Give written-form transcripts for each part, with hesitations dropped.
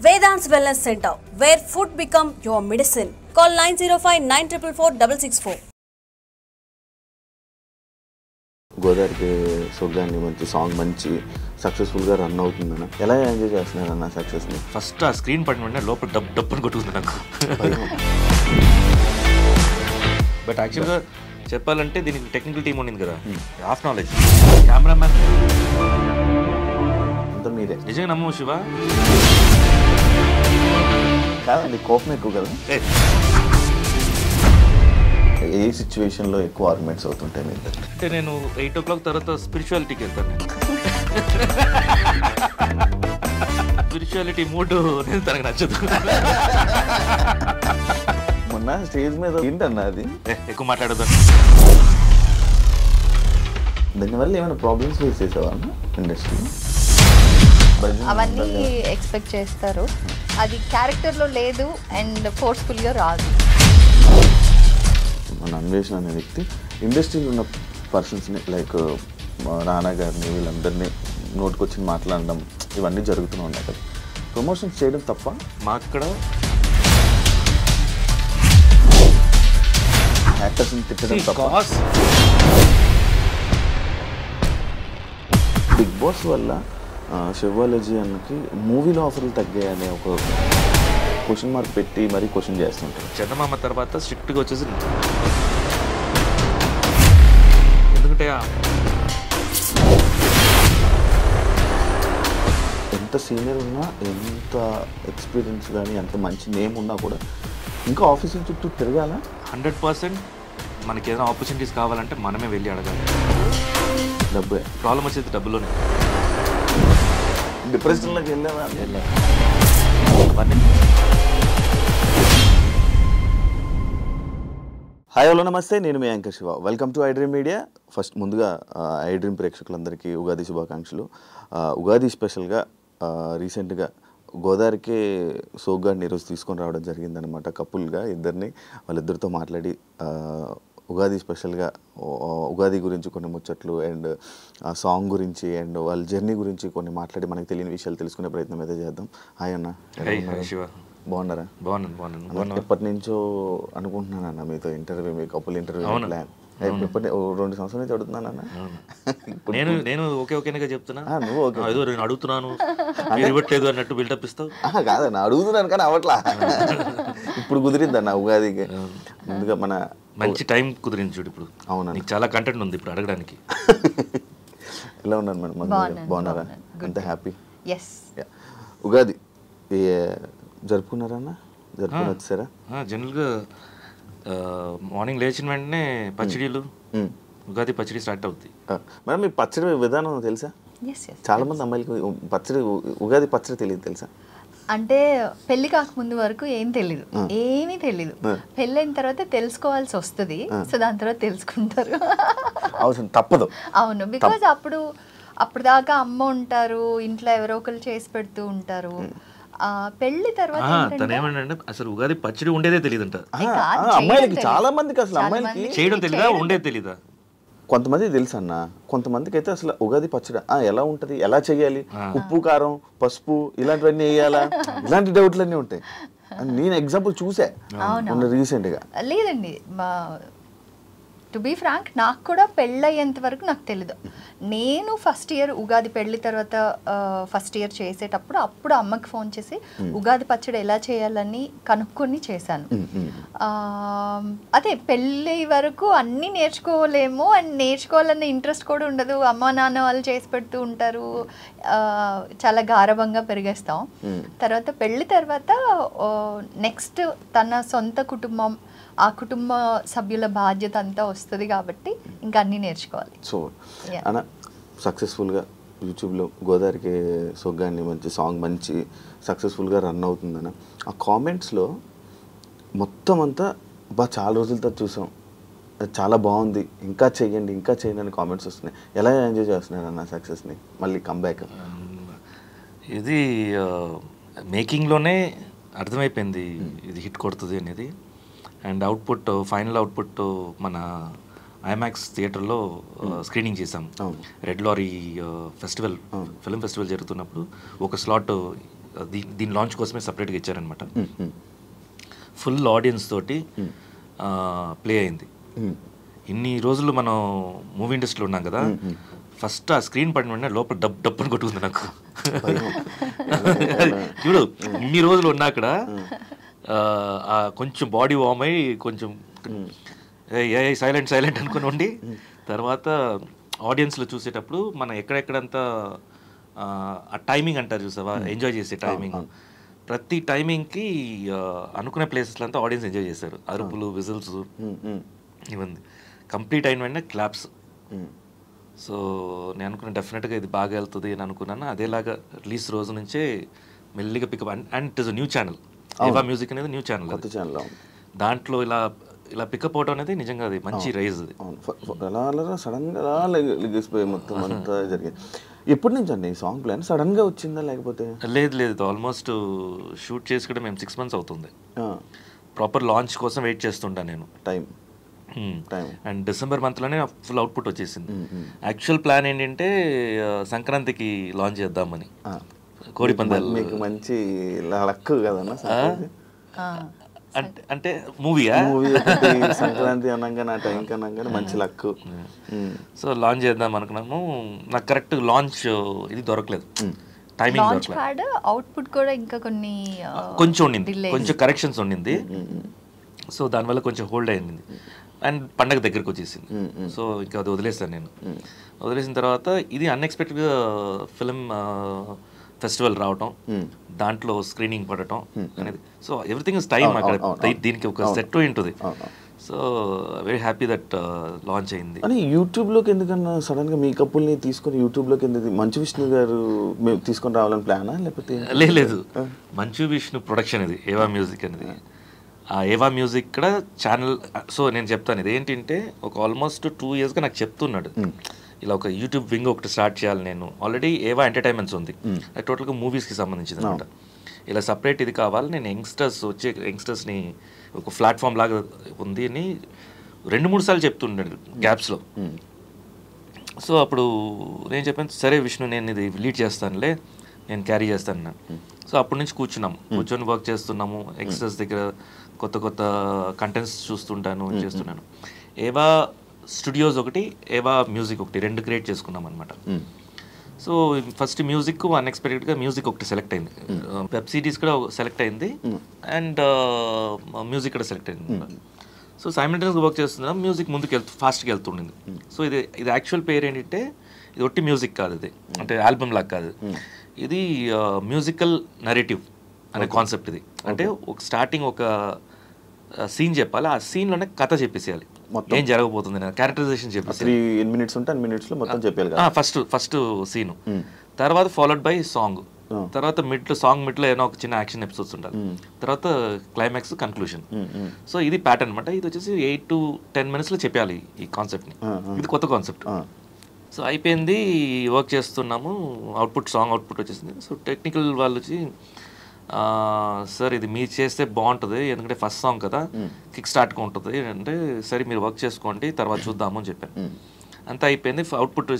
Vedant's Wellness Center, where food become your medicine. Call 905-944-664. గోదావరికి సొగ్గాన్ని మంచి song మంచి సక్సెస్ఫుల్గా రన్ అవుతుందన్న ఎలా ఎంజాయ్ చేస్తున్నారు అన్న సక్సెస్ని? ఫస్ట్ ఆ స్క్రీన్ పడిన వెంటనే లోపల డబ్బు అని కొట్టుకుంది నాకు. బట్ యాక్చువల్గా చెప్పాలంటే దీనికి టెక్నికల్ టీమ్ ఉండింది కదా, హాఫ్ నాలెడ్జ్ కెమెరామ్యాన్ అంతా మీరే. నిజంగా నమ్ము శివ. కాదండి, కోపం ఎక్కువ కదా. ఏ సిచ్యువేషన్లో ఎక్కువ ఆర్గ్యుమెంట్స్ అవుతుంటాయి మీరు? అంటే నేను 8 o'clock తర్వాత స్పిరిచువాలిటీకి వెళ్తాను. స్పిరిచువాలిటీ మూడ్ నేను తనకు నచ్చదు. మొన్న స్టేజ్ మీద ఏంటన్నా అది ఎక్కువ మాట్లాడదు. దానివల్ల ఏమైనా ప్రాబ్లమ్స్ ఫేస్ చేసావా ఇండస్ట్రీలో? అవన్నీ ఎక్స్పెక్ట్ చేస్తారు, అది క్యారెక్టర్లో లేదు అండ్ ఫోర్స్ఫుల్గా రాదు. మన అన్వేషణ అనే వ్యక్తి ఇండస్ట్రీలో ఉన్న పర్సన్స్ని లైక్ రానా గారిని వీళ్ళందరినీ నోటుకొచ్చి మాట్లాడడం ఇవన్నీ జరుగుతూనే ఉన్నాయి కదా. ప్రమోషన్స్ చేయడం తప్ప మాక్కడ యాక్టర్స్ని తిట్టడం తప్ప. బిగ్ బాస్ వల్ల శివాలజీ అన్నకి మూవీలో ఆఫర్లు తగ్గాయి అనే ఒక క్వశ్చన్ మార్క్ పెట్టి మరీ క్వశ్చన్ చేస్తుంటారు. చందమామ తర్వాత స్ట్రిక్ట్గా వచ్చేసి ఎందుకంటే ఎంత సీనియర్ ఉన్నా, ఎంత ఎక్స్పీరియన్స్ కానీ, ఎంత మంచి నేమ్ ఉన్నా కూడా ఇంకా ఆఫీసుల చుట్టూ తిరగాల. 100% మనకి ఏదైనా ఆపర్చునిటీస్ కావాలంటే మనమే వెళ్ళి అడగాలి. డబ్బే ప్రాబ్లం వచ్చేది డబ్బులోనే. డిప్రెషన్లోకి వెళ్ళావా? హాయ్ హలో నమస్తే, నేను మీ anchor Shiva. Welcome to iDream media. First ముందుగా ఐడ్రీమ్ ప్రేక్షకులందరికీ ఉగాది శుభాకాంక్షలు. ఉగాది స్పెషల్గా రీసెంట్గా గోదావరికి సోగ్గాడిని ఈరోజు తీసుకొని రావడం జరిగిందనమాట. కపుల్గా ఇద్దరిని, వాళ్ళిద్దరితో మాట్లాడి ఉగాది స్పెషల్గా ఉగాది గురించి కొన్ని ముచ్చట్లు అండ్ ఆ సాంగ్ గురించి అండ్ వాళ్ళ జర్నీ గురించి కొన్ని మాట్లాడి మనకు తెలియని విషయాలు తెలుసుకునే ప్రయత్నం అయితే చేద్దాం. హాయ్ అన్న, బాగున్నారా? బాగున్నాను. ఎప్పటి నుంచో అనుకుంటున్నానన్న మీతో ఇంటర్వ్యూ, మీ కపుల్ ఇంటర్వ్యూ ప్లాన్. 2 సంవత్సరాల నుంచి అడుగుతున్నానన్న. నేను ఓకేగా చెప్తున్నా. నువ్వు ఓకే, ఏదో నేను అడుగుతున్నాను ఇవ్వట్లేదు అన్నట్టు బిల్డప్ ఇస్తావు. కాదన్న, అడుగుతున్నాను కానీ అవట్లా. ఇప్పుడు కుదిరిందన్న ఉగాదికి. ముందుగా మన మంచి టైం కుదిరింది చూడు ఇప్పుడు. అవునా, నీకు చాలా కంటెంట్ ఉంది ఇప్పుడు అడగడానికి. ఎలా ఉన్నారు మేడం? బాగున్నారా? అంత హ్యాపీ? ఉగాది జరుపుకున్నారన్న? జరుపుకుని వచ్చారా? జనరల్గా మార్నింగ్ లేచిన వెంటనే పచ్చడిలు, ఉగాది పచ్చడి స్టార్ట్ అవుతుంది. మేడం మీ పచ్చడి విధానం తెలుసా? చాలా మంది అమ్మాయిలకి పచ్చడి, ఉగాది పచ్చడి తెలియదు తెలుసా? అంటే పెళ్లి కాకముందు వరకు ఏమీ తెలీదు. పెళ్ళైన తర్వాత తెలుసుకోవాల్సి వస్తుంది, సో దాని తర్వాత తెలుసుకుంటారు. అవసరం తప్పదు. అవును, బికాజ్ అప్పుడు దాకా అమ్మ ఉంటారు, ఇంట్లో ఎవరో ఒకరు చేసి పెడుతూ ఉంటారు. పెళ్లి తర్వాత తనేమంటే అసలు ఉగాది పచ్చడి ఉండేదే తెలియదంట అమ్మాయిలకి. చాలా మందికి అసలు అమ్మాయిలకి చేయడం తెలీదా, ఉండేది తెలీదా? కొంతమంది తెలుసు అన్న, కొంతమందికి అయితే అసలు ఉగాది పచ్చడి ఎలా ఉంటది, ఎలా చేయాలి, ఉప్పు కారం పసుపు ఇలాంటివన్నీ వేయాలా, ఇలాంటి డౌట్లన్నీ ఉంటాయి. నేను ఎగ్జాంపుల్ చూసా రీసెంట్ గా. లేదండి, టు బీ ఫ్రాంక్, నాకు కూడా పెళ్ళయ్యేంత వరకు నాకు తెలీదు. నేను ఫస్ట్ ఇయర్ ఉగాది పెళ్ళి తర్వాత ఫస్ట్ ఇయర్ చేసేటప్పుడు అప్పుడు అమ్మకి ఫోన్ చేసి ఉగాది పచ్చడి ఎలా చేయాలని కనుక్కొని చేశాను. అదే పెళ్ళి వరకు అన్నీ నేర్చుకోలేము, అండ్ నేర్చుకోవాలన్న ఇంట్రెస్ట్ కూడా ఉండదు. అమ్మ నాన్న వాళ్ళు చేసి పెడుతూ ఉంటారు, చాలా గారభంగా పెరిగేస్తాం. తర్వాత పెళ్ళి తర్వాత నెక్స్ట్ తన సొంత కుటుంబం, ఆ కుటుంబ సభ్యుల బాధ్యత అంతా వస్తుంది కాబట్టి ఇంకా అన్నీ నేర్చుకోవాలి. సో అన్న సక్సెస్ఫుల్గా యూట్యూబ్లో గోదావరికి సొగ్గాన్ని మంచి సాంగ్ మంచి సక్సెస్ఫుల్గా రన్ అవుతుందన్న. ఆ కామెంట్స్లో మొత్తం అంతా చాలా రోజుల తర్వాత చూసాం, చాలా బాగుంది, ఇంకా చేయండి అని కామెంట్స్ వస్తున్నాయి. ఎలా ఎంజాయ్ చేస్తున్నారు అన్న సక్సెస్ని, మళ్ళీ కంబ్యాక్? ఇది మేకింగ్లోనే అర్థమైపోయింది ఇది హిట్ కొడుతుంది అనేది. అండ్ అవుట్పుట్, ఫైనల్ అవుట్పుట్ మన ఐమాక్స్ థియేటర్లో స్క్రీనింగ్ చేసాం. Red lorry festival, film festival జరుగుతున్నప్పుడు ఒక స్లాట్ దీని లాంచ్ కోసమే సపరేట్గా ఇచ్చారనమాట. ఫుల్ ఆడియన్స్ తోటి ప్లే అయింది. ఇన్ని రోజులు మనం మూవీ ఇండస్ట్రీలో ఉన్నాం కదా, ఫస్ట్ ఆ స్క్రీన్ పడిన వెంటనే లోపల డబ్బుని కొట్టుకుంది నాకు. చూడు ఇన్ని రోజులు ఉన్నా అక్కడ కొంచెం బాడీ వార్మ్ అయ్యి కొంచెం సైలెంట్ అనుకుని ఉండి, తర్వాత ఆడియన్స్లో చూసేటప్పుడు మనం ఎక్కడెక్కడంతా ఆ టైమింగ్ అంటారు చూసావా, ఎంజాయ్ చేసే టైమింగ్, ప్రతి టైమింగ్కి అనుకునే ప్లేసెస్లో అంతా ఆడియన్స్ ఎంజాయ్ చేశారు. అరుపులు, విజిల్స్ ఇవన్నీ కంప్లీట్ అయిన వెంటనే క్లాప్స్. సో నేను అనుకున్నా డెఫినెట్గా ఇది బాగా వెళ్తుంది అని అనుకున్నాను. అదేలాగా రిలీజ్ రోజు నుంచే మెల్లిగా pickup. And it is new channel, Eva music అనేది న్యూ ఛానల్. దాంట్లో ఇలా పికప్ అవడం అనేది నిజంగా అది మంచి రైజ్. అది సడన్గా లెగిసిపోయి మొత్తం అంతా జరిగింది. ఎప్పటి నుంచి అండి ఈ సాంగ్ ప్లాన్? సడన్గా వచ్చిందా లేకపోతే? లేదు, ఆల్మోస్ట్ షూట్ చేసి కూడా మేము 6 months అవుతుంది. ప్రాపర్ లాంచ్ కోసం వెయిట్ చేస్తుంటా నేను. టైం అండ్ డిసెంబర్ మంత్లోనే ఫుల్ అవుట్పుట్ వచ్చేసింది. యాక్చువల్ ప్లాన్ ఏంటంటే సంక్రాంతికి లాంచ్ చేద్దామని. కోడి పందాలు మీకు మంచి లక్ కదన్నా. అంటే మూవీయా, సంక్రాంతి అనగానే ఆ టైంకి అనగానే మంచి లక్. సో లాంచ్ చేద్దాం అనుకున్నాము. నాకు కరెక్ట్ లాంచ్ ఇది దొరకలేదు, టైమింగ్ దొరకలేదు. అవుట్పుట్ కూడా ఇంకా కొంచెం ఉండింది, కొంచెం కరెక్షన్స్ ఉండింది. సో దానివల్ల కొంచెం హోల్డ్ అయింది. అండ్ పండగ దగ్గరికి వచ్చేసింది. సో ఇంకా అది వదిలేసాను నేను. వదిలేసిన తర్వాత ఇది అన్ఎక్స్పెక్టెడ్గా ఫిలిం ఫెస్టివల్ రావటం, దాంట్లో స్క్రీనింగ్ పడటం అనేది. So everything is time. అక్కడ దీనికి ఒక సెట్ ఉంటుంది. So very happy that launch అయింది. అని యూట్యూబ్లోకి ఎందుకన్నా సడన్గా మీ కప్పుల్ని తీసుకొని యూట్యూబ్లోకి ఎందుకు? మంచు విష్ణు గారు మేము తీసుకొని రావాలని ప్లానా లేకపోతే? లేదు, మంచు విష్ణు ప్రొడక్షన్ ఇది, ఏవా మ్యూజిక్ అనేది. ఆ ఏవా మ్యూజిక్ కూడా ఛానల్. సో నేను చెప్తాను, ఇది ఏంటంటే ఒక ఆల్మోస్ట్ 2 yearsగా నాకు చెప్తున్నాడు, ఇలా ఒక యూట్యూబ్ వింగ్ ఒకటి స్టార్ట్ చేయాలి నేను. ఆల్రెడీ ఏవా ఎంటర్టైన్మెంట్స్ ఉంది, అది టోటల్గా మూవీస్కి సంబంధించింది అనమాట. ఇలా సపరేట్ ఇది కావాలి, నేను యంగ్స్టర్స్ని ఒక ప్లాట్ఫామ్ లాగా ఉంది అని 2-3 సార్లు చెప్తుండాడు గ్యాప్స్లో. సో అప్పుడు నేను చెప్పాను, సరే విష్ణు నేను ఇది లీడ్ చేస్తానులే, నేను క్యారీ చేస్తాను. సో అప్పటి నుంచి కూర్చొని వర్క్ చేస్తున్నాము. యంగ్స్టర్స్ దగ్గర కొత్త కంటెంట్స్ చూస్తుంటాను, చేస్తున్నాను. ఏవా స్టూడియోస్ ఒకటి, ఏవా మ్యూజిక్ ఒకటి, 2 క్రియేట్ చేసుకున్నాం అనమాట. సో ఫస్ట్ మ్యూజిక్ అన్ఎక్స్పెక్టెడ్గా మ్యూజిక్ ఒకటి సెలెక్ట్ అయింది, వెబ్ సిరీస్ కూడా సెలెక్ట్ అయింది, అండ్ మ్యూజిక్ కూడా సెలెక్ట్ అయింది. సో సైమల్టేనియస్గా వర్క్ చేస్తున్నాం. మ్యూజిక్ ముందుకు ఫాస్ట్గా వెళ్తుండింది. సో ఇది యాక్చువల్ పేరు ఏంటంటే, ఇది ఒట్టి మ్యూజిక్ కాదు, ఇది అంటే ఆల్బమ్ లాగా కాదు, ఇది మ్యూజికల్ నరేటివ్ అనే కాన్సెప్ట్. ఇది అంటే ఒక స్టార్టింగ్ ఒక సీన్ చెప్పాలి, ఆ సీన్లోనే కథ చెప్పేసేయాలి, ఏం జరగబోతుంది, క్యారెక్టరైజేషన్ చెప్పేసి 3 minutes ఉంటే 10 minutes మొత్తం చెప్పాలి. ఫస్ట్ సీను, తర్వాత ఫాలోడ్ బై సాంగ్, తర్వాత సాంగ్ మిడ్లో ఏదో ఒక చిన్న యాక్షన్ ఎపిసోడ్స్ ఉండాలి, తర్వాత క్లైమాక్స్, కన్క్లూషన్. సో ఇది ప్యాటర్న్ అనమాట. ఇది వచ్చేసి 8 to 10 minutes చెప్పాలి ఈ కాన్సెప్ట్ని. ఇది కొత్త కాన్సెప్ట్. సో అయిపోయింది, వర్క్ చేస్తున్నాము. సాంగ్ అవుట్పుట్ వచ్చేసింది. సో టెక్నికల్ వాళ్ళు వచ్చి, సార్ ఇది మీరు చేస్తే బాగుంటుంది, ఎందుకంటే ఫస్ట్ సాంగ్ కదా, కిక్ స్టార్ట్గా ఉంటుంది అంటే, సరే మీరు వర్క్ చేసుకోండి, తర్వాత చూద్దాము అని చెప్పాను. అంతా అయిపోయింది. అవుట్పుట్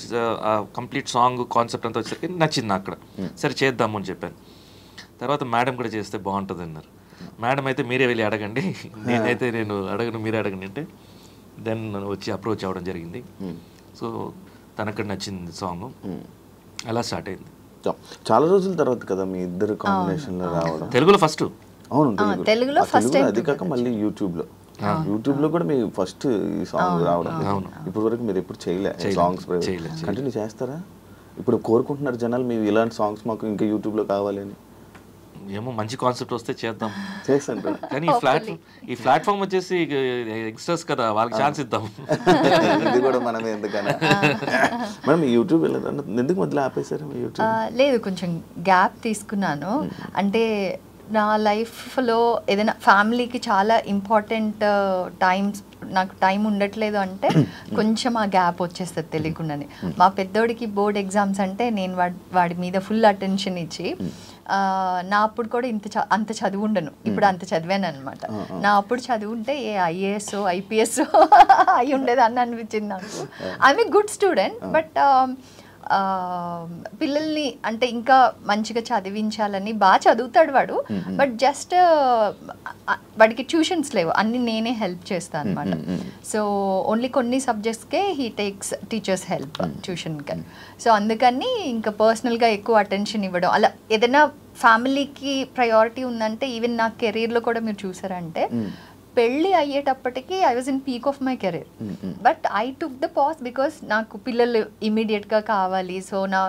కంప్లీట్ సాంగ్ కాన్సెప్ట్ అంతా వచ్చేసరికి నచ్చింది అక్కడ. సరే చేద్దాము అని చెప్పాను. తర్వాత మేడం కూడా చేస్తే బాగుంటుంది అన్నారు. మేడం అయితే మీరే వెళ్ళి అడగండి, నేను అడగను, మీరే అడగండి అంటే దెన్ వచ్చి అప్రోచ్ అవ్వడం జరిగింది. సో తనక్కడ నచ్చింది సాంగ్, అలా స్టార్ట్ అయింది. చాలా రోజుల తర్వాత కదా మీ ఇద్దరు కాంబినేషన్లో రావడం. తెలుగులో ఫస్ట్. అవును, తెలుగులో అది కాక మళ్ళీ యూట్యూబ్లో కూడా మీ ఫస్ట్ ఈ సాంగ్ రావడం. ఇప్పటి వరకు మీరు ఎప్పుడు చేయలే సాంగ్స్, కంటిన్యూ చేస్తారా? ఇప్పుడు కోరుకుంటున్నారు జనాలు, మీరు ఇలాంటి సాంగ్స్ మాకు ఇంకా యూట్యూబ్లో కావాలి అని. ఏమో మంచి కాన్సెప్ట్ వస్తే చేద్దాం, చేస్తాను. కానీ ఈ ప్లాట్ఫామ్ వచ్చేసి యంగ్స్టర్స్ కదా, వాళ్ళకి ఛాన్స్ ఇద్దాం. ఇది కూడా మనమే ఎందుకన్నా. మేడం యూట్యూబ్ ఎందుకు మొదలు ఆపేశారు యూట్యూబ్? లేదు, కొంచెం గ్యాప్ తీసుకున్నాను. అంటే నా లైఫ్లో ఏదైనా ఫ్యామిలీకి చాలా ఇంపార్టెంట్ నాకు టైం ఉండట్లేదు అంటే కొంచెం ఆ గ్యాప్ వచ్చేస్తుంది తెలియకుండానే. మా పెద్దోడికి బోర్డ్ ఎగ్జామ్స్ అంటే నేను వాడి మీద ఫుల్ అటెన్షన్ ఇచ్చి, నా అప్పుడు కూడా అంత చదువు ఉండను, ఇప్పుడు అంత చదివాను అనమాట. నా అప్పుడు చదువు ఉంటే ఏ ఐఏఎస్ ఐపీఎస్ అయి ఉండేది అని అనిపించింది నాకు. I'm a good student, but పిల్లల్ని అంటే ఇంకా మంచిగా చదివించాలని, బాగా చదువుతాడు వాడు, బట్ జస్ట్ వాడికి ట్యూషన్స్ లేవు, అన్ని నేనే హెల్ప్ చేస్తాను అనమాట. సో ఓన్లీ కొన్ని సబ్జెక్ట్స్కే హీ టేక్స్ టీచర్స్ హెల్ప్ ట్యూషన్కి. సో అందుకని ఇంకా పర్సనల్గా ఎక్కువ అటెన్షన్ ఇవ్వడం, అలా ఏదైనా ఫ్యామిలీకి ప్రయారిటీ ఉందంటే, ఈవెన్ నా కెరీర్లో కూడా మీరు చూసారంటే పెళ్ళి అయ్యేటప్పటికి I was in peak of my career, but I took the pass because నాకు పిల్లలు ఇమీడియట్గా కావాలి. సో నా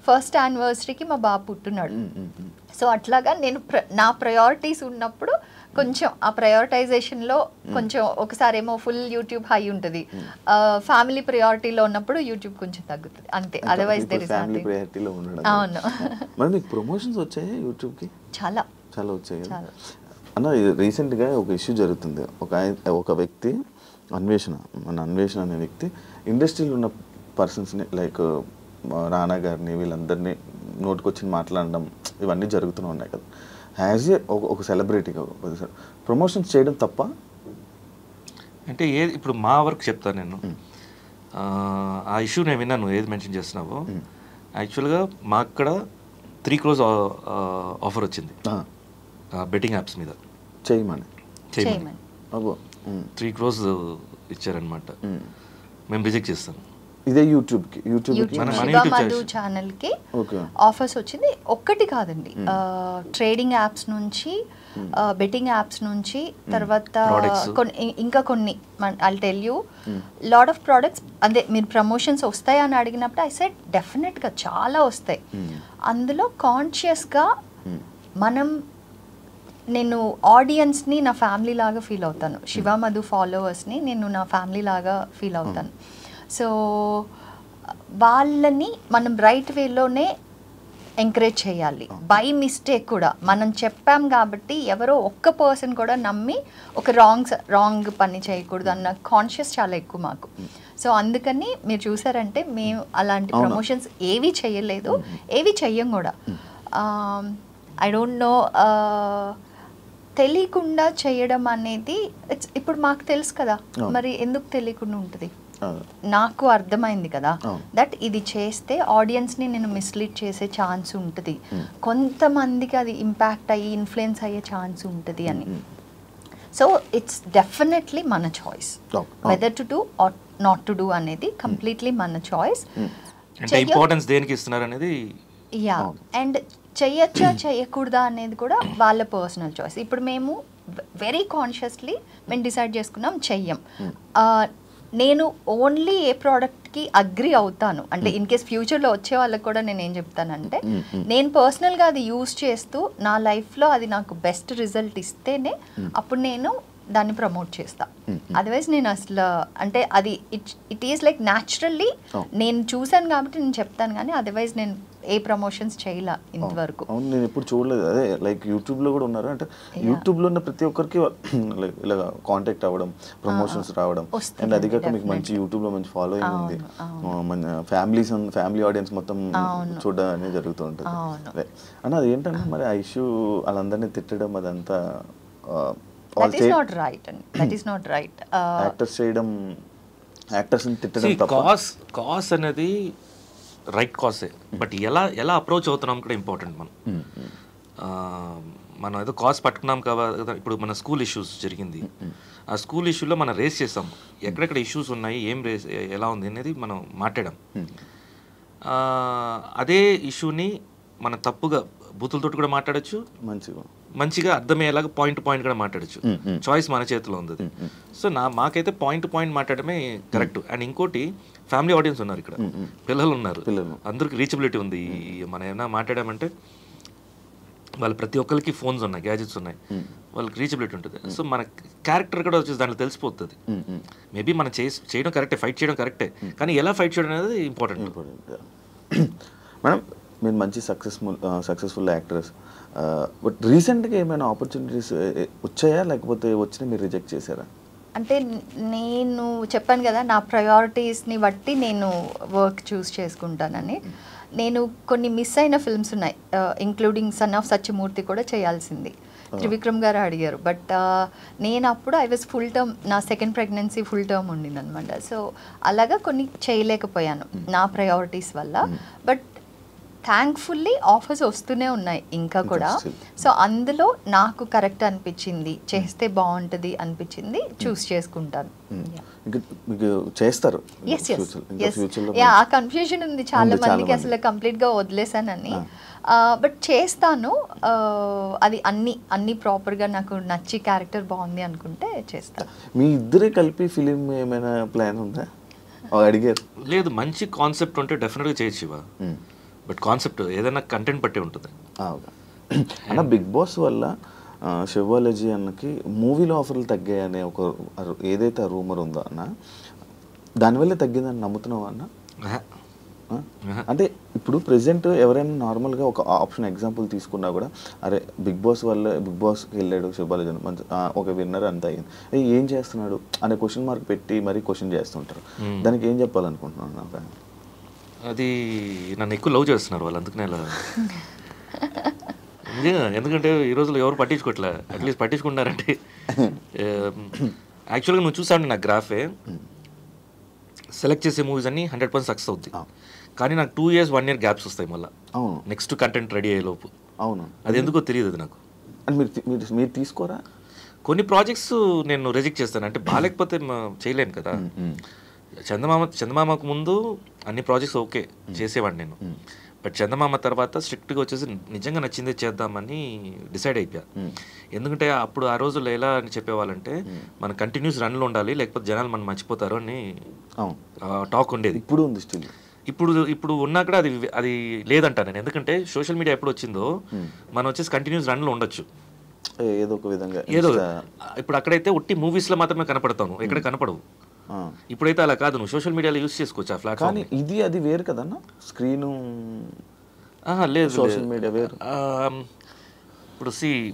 ఫస్ట్ యానివర్సరీకి మా బాబు పుట్టున్నాడు. సో అట్లాగా నేను నా ప్రయారిటీస్ ఉన్నప్పుడు కొంచెం ఆ ప్రయారిటైజేషన్లో కొంచెం ఒకసారి ఏమో ఫుల్ యూట్యూబ్ హై ఉంటుంది, ఫ్యామిలీ ప్రయారిటీలో ఉన్నప్పుడు యూట్యూబ్ కొంచెం తగ్గుతుంది అంతే. Otherwise there is nothing. అవును. మరి మీకు ప్రమోషన్స్ వచ్చాయి యూట్యూబ్కి? చాలా చాలా వచ్చాయి అన్న. రీసెంట్గా ఒక ఇష్యూ జరుగుతుంది. ఒక వ్యక్తి మన అన్వేషణ అనే వ్యక్తి ఇండస్ట్రీలో ఉన్న పర్సన్స్ని లైక్ రానా గారిని వీళ్ళందరినీ నోటుకొచ్చి మాట్లాడడం ఇవన్నీ జరుగుతూనే ఉన్నాయి కదా. యాజ్ ఏ ఒక సెలబ్రిటీగా ప్రమోషన్స్ చేయడం తప్ప అంటే ఏది? ఇప్పుడు మా వర్క్ చెప్తాను నేను. ఆ ఇష్యూ నేను విన్నాను, ఏది మెన్షన్ చేస్తున్నావో. యాక్చువల్గా మాకు అక్కడ 3 crores ఆఫర్ వచ్చింది బెట్టింగ్ యాప్స్ మీద చేయమని. 3 crores ఇచ్చారనమాట. మేము రిజెక్ట్ చేస్తాం. ఇదే యూట్యూబ్కి శివమధు ఛానల్కి ఆఫర్స్ వచ్చింది. ఒక్కటి కాదండి, ట్రేడింగ్ యాప్స్ నుంచి, బెట్టింగ్ యాప్స్ నుంచి, తర్వాత ఇంకా కొన్ని I tell you lot of products. అదే మీరు ప్రమోషన్స్ వస్తాయా అని అడిగినప్పుడు ఐ సెడ్ డెఫినెట్గా చాలా వస్తాయి. అందులో కాన్షియస్గా నేను ఆడియన్స్ని నా ఫ్యామిలీ లాగా ఫీల్ అవుతాను, శివమధు ఫాలోవర్స్ని నేను నా ఫ్యామిలీ లాగా ఫీల్ అవుతాను. సో వాళ్ళని మనం రైట్ వేలోనే ఎంకరేజ్ చేయాలి. బై మిస్టేక్ కూడా మనం చెప్పాం కాబట్టి ఎవరో ఒక్క పర్సన్ కూడా నమ్మి ఒక రాంగ్ పని చేయకూడదు అన్న కాన్షియస్ చాలా ఎక్కువ మాకు. సో అందుకని మీరు చూసారంటే మేము అలాంటి ప్రమోషన్స్ ఏవి చేయలేదు, ఏవి చెయ్యం కూడా. ఐ డోంట్ నో, తెలియకుండా చేయడం అనేది ఇప్పుడు మాకు తెలుసు కదా, మరి ఎందుకు తెలియకుండా ఉంటుంది? నాకు అర్థమైంది కదా దట్ ఇది చేస్తే ఆడియన్స్ని నేను మిస్లీడ్ చేసే ఛాన్స్ ఉంటుంది, కొంతమందికి అది ఇంపాక్ట్ అయ్యి ఇన్ఫ్లుయెన్స్ అయ్యే ఛాన్స్ ఉంటుంది అని. సో ఇట్స్ డెఫినెట్లీ మన choice whether to do or not to do అనేది కంప్లీట్లీ మన చాయిస్. ఇంపార్టెన్స్ దేనికి ఇస్తున్నారు అనేది. యా, అండ్ చెయ్యొచ్చా చేయకూడదా అనేది కూడా వాళ్ళ పర్సనల్ చాయిస్. ఇప్పుడు మేము వెరీ కాన్షియస్లీ మేము డిసైడ్ చేసుకున్నాం చెయ్యం. నేను ఓన్లీ ఏ ప్రోడక్ట్కి అగ్రి అవుతాను అంటే ఇన్ కేస్ ఫ్యూచర్లో వచ్చే వాళ్ళకి కూడా నేను ఏం చెప్తానంటే, నేను పర్సనల్గా అది యూజ్ చేస్తూ నా లైఫ్లో అది నాకు బెస్ట్ రిజల్ట్ ఇస్తేనే అప్పుడు నేను దాన్ని ప్రమోట్ చేస్తా. అదర్వైజ్ నేను అసలు అంటే అది ఇట్ ఈస్ లైక్ న్యాచురల్లీ నేను చూసాను కాబట్టి నేను చెప్తాను, కానీ అదర్వైజ్ నేను ఏ ప్రమోషన్స్ చేయలే ఇంతవరకు. అవును, నేను ఎప్పుడు చూడలేదు. అదే లైక్ యూట్యూబ్లో కూడా ఉన్నారు అంటే యూట్యూబ్లో ఉన్న ప్రతి ఒక్కరికి ఇలా కాంటాక్ట్ అవ్వడం, ప్రమోషన్స్ రావడం, అండ్ అది కాక మీకు మంచి యూట్యూబ్లో మంచి ఫాలోయింగ్ ఉంది, ఫ్యామిలీ ఆడియన్స్ మొత్తం చూడడం అనేది జరుగుతూ ఉంటుంది. అన్న అది ఏంటన్నా మరి ఆ ఇష్యూ వాళ్ళందరినీ తిట్టడం అదంతా that is not right and that is not right. Actors ని తిట్టడం తప్ప. కాస్ అనేది రైట్ కాసే, బట్ ఎలా అప్రోచ్ అవుతున్నాం కూడా ఇంపార్టెంట్. మనం ఏదో కాస్ పట్టుకున్నాం కదా. ఇప్పుడు మన స్కూల్ ఇష్యూస్ జరిగింది, ఆ స్కూల్ ఇష్యూలో మనం రేస్ చేస్తాం, ఎక్కడెక్కడ ఇష్యూస్ ఉన్నాయి, ఏం రేస్ ఎలా ఉంది అనేది మనం మాట్లాడాం. అదే ఇష్యూని మనం తప్పుగా బూతులతో కూడా మాట్లాడచ్చు, మంచిగా అర్థమయ్యేలాగా పాయింట్ కూడా మాట్లాడచ్చు. చాయిస్ మన చేతిలో ఉంది. సో మాకైతే పాయింట్ మాట్లాడమే కరెక్ట్. అండ్ ఇంకోటి, ఫ్యామిలీ ఆడియన్స్ ఉన్నారు ఇక్కడ, పిల్లలు ఉన్నారు, అందరికి రీచబిలిటీ ఉంది. మనం ఏమైనా మాట్లాడామంటే వాళ్ళు ప్రతి ఒక్కరికి ఫోన్స్ ఉన్నాయి, గ్యాజెట్స్ ఉన్నాయి, వాళ్ళకి రీచబిలిటీ ఉంటుంది. సో మన క్యారెక్టర్ కూడా వచ్చేసి దాంట్లో తెలిసిపోతుంది. మేబీ మనం చేయడం కరెక్టే, ఫైట్ చేయడం కరెక్టే, కానీ ఎలా ఫైట్ చేయడం అనేది ఇంపార్టెంట్. మేడం, మీరు మంచి సక్సెస్ఫుల్ యాక్టర్స్, బట్ రీసెంట్గా ఏమైనా ఆపర్చునిటీస్ వచ్చాయా, లేకపోతే వచ్చినా మీరు రిజెక్ట్ చేశారా? అంటే నేను చెప్పాను కదా, నా ప్రయారిటీస్ని బట్టి నేను వర్క్ చూస్ చేసుకుంటానని. నేను కొన్ని మిస్ అయిన ఫిల్మ్స్ ఉన్నాయి, ఇంక్లూడింగ్ సన్ ఆఫ్ సత్యమూర్తి కూడా చేయాల్సింది. త్రివిక్రమ్ గారు అడిగారు. బట్ నేను అప్పుడు ఐ వాజ్ ఫుల్ టర్మ్, నా సెకండ్ ప్రెగ్నెన్సీ ఫుల్ టర్మ్ ఉండింది అనమాట. సో అలాగా కొన్ని చేయలేకపోయాను నా ప్రయారిటీస్ వల్ల. బట్ థ్యాంక్ఫుల్లీ ఆఫర్స్ వస్తూనే ఉన్నాయి ఇంకా కూడా. సో అందులో నాకు కరెక్ట్ అనిపించింది, చేస్తే బాగుంటుంది అనిపించింది, చూస్ చేసుకుంటాను. చేస్తారు. ఆ కన్ఫ్యూజన్ ఉంది చాలా మందికి, అసలు కంప్లీట్గా వదిలేసానని. బట్ చేస్తాను. అది అన్ని ప్రాపర్గా నాకు నచ్చి క్యారెక్టర్ బాగుంది అనుకుంటే చేస్తాను. మీ ఇద్దరే కలిపి ఫిలిం ఏమైనా ప్లాన్ ఉందా? అడిగారు. లేదు, మంచి కాన్సెప్ట్ ఉంటే డెఫినెట్గా చేయొచ్చు. బట్ కాన్సెప్ట్ ఏదైనా కంటెంట్ బట్టే ఉంటుంది అన్న. బిగ్ బాస్ వల్ల శివాలజీ అన్నకి మూవీలో ఆఫర్లు తగ్గాయి అనే ఒక ఏదైతే రూమర్ ఉందో అన్న, దానివల్లే తగ్గిందని నమ్ముతున్నావా అన్న? అంటే ఇప్పుడు ప్రెసెంట్ ఎవరైనా నార్మల్గా ఒక ఆప్షన్ ఎగ్జాంపుల్ తీసుకున్నా కూడా, అరే బిగ్ బాస్ వల్ల బిగ్ బాస్కి వెళ్ళాడు శివాలజీ మంచి ఒక విన్నర్ అంత అయింది, ఏం చేస్తున్నాడు అనే క్వశ్చన్ మార్క్ పెట్టి మరీ క్వశ్చన్ చేస్తుంటారు. దానికి ఏం చెప్పాలనుకుంటున్నాను నాకు? అది నన్ను ఎక్కువ లవ్ చేస్తున్నారు వాళ్ళు, అందుకనే ఇలా. ఎందుకంటే ఈ రోజుల్లో ఎవరు పట్టించుకోవట్లే, అట్లీస్ట్ పట్టించుకుంటున్నారంటే. యాక్చువల్గా నువ్వు చూసావు నా గ్రాఫే, సెలెక్ట్ చేసే మూవీస్ అన్ని 100% సక్సెస్ అవుతాయి. కానీ నాకు 2 years 1 year గ్యాప్స్ వస్తాయి మళ్ళీ నెక్స్ట్ కంటెంట్ రెడీ అయ్యే లోపు. అవును, అది ఎందుకో తెలియదు. అది నాకు మీరు తీసుకోరా? కొన్ని ప్రాజెక్ట్స్ నేను రిజెక్ట్ చేస్తాను, అంటే బాగాలేకపోతే చేయలేను కదా. చందమామకు ముందు అన్ని ప్రాజెక్ట్స్ ఓకే చేసేవాడిని నేను. బట్ చందమామ తర్వాత స్ట్రిక్ట్గా వచ్చేసి నిజంగా నచ్చిందే చేద్దామని డిసైడ్ అయిపోయా. ఎందుకంటే అప్పుడు ఆ రోజుల్లో ఎలా అని చెప్పేవాళ్ళంటే, మన కంటిన్యూస్ రన్లో ఉండాలి, లేకపోతే జనాలు మనం మర్చిపోతారు అని టాక్ ఉండేది. ఇప్పుడు ఉంది స్టిల్. ఇప్పుడు ఉన్నా కూడా అది లేదంట నేను. ఎందుకంటే సోషల్ మీడియా ఎప్పుడు వచ్చిందో మనం వచ్చేసి కంటిన్యూస్ రన్లో ఉండొచ్చు ఏదో ఒక విధంగా. ఇప్పుడు అక్కడైతే ఉట్టి మూవీస్లో మాత్రమే కనపడతాను, ఎక్కడ కనపడవు. ఇప్పుడైతే అలా కాదు, నువ్వు సోషల్ మీడియాలో యూజ్ చేసుకోవచ్చు ఆ ప్లాట్ఫామ్. ఇది అది వేరు కదన్నా, స్క్రీన్ లేదు, సోషల్ మీడియా వేరు.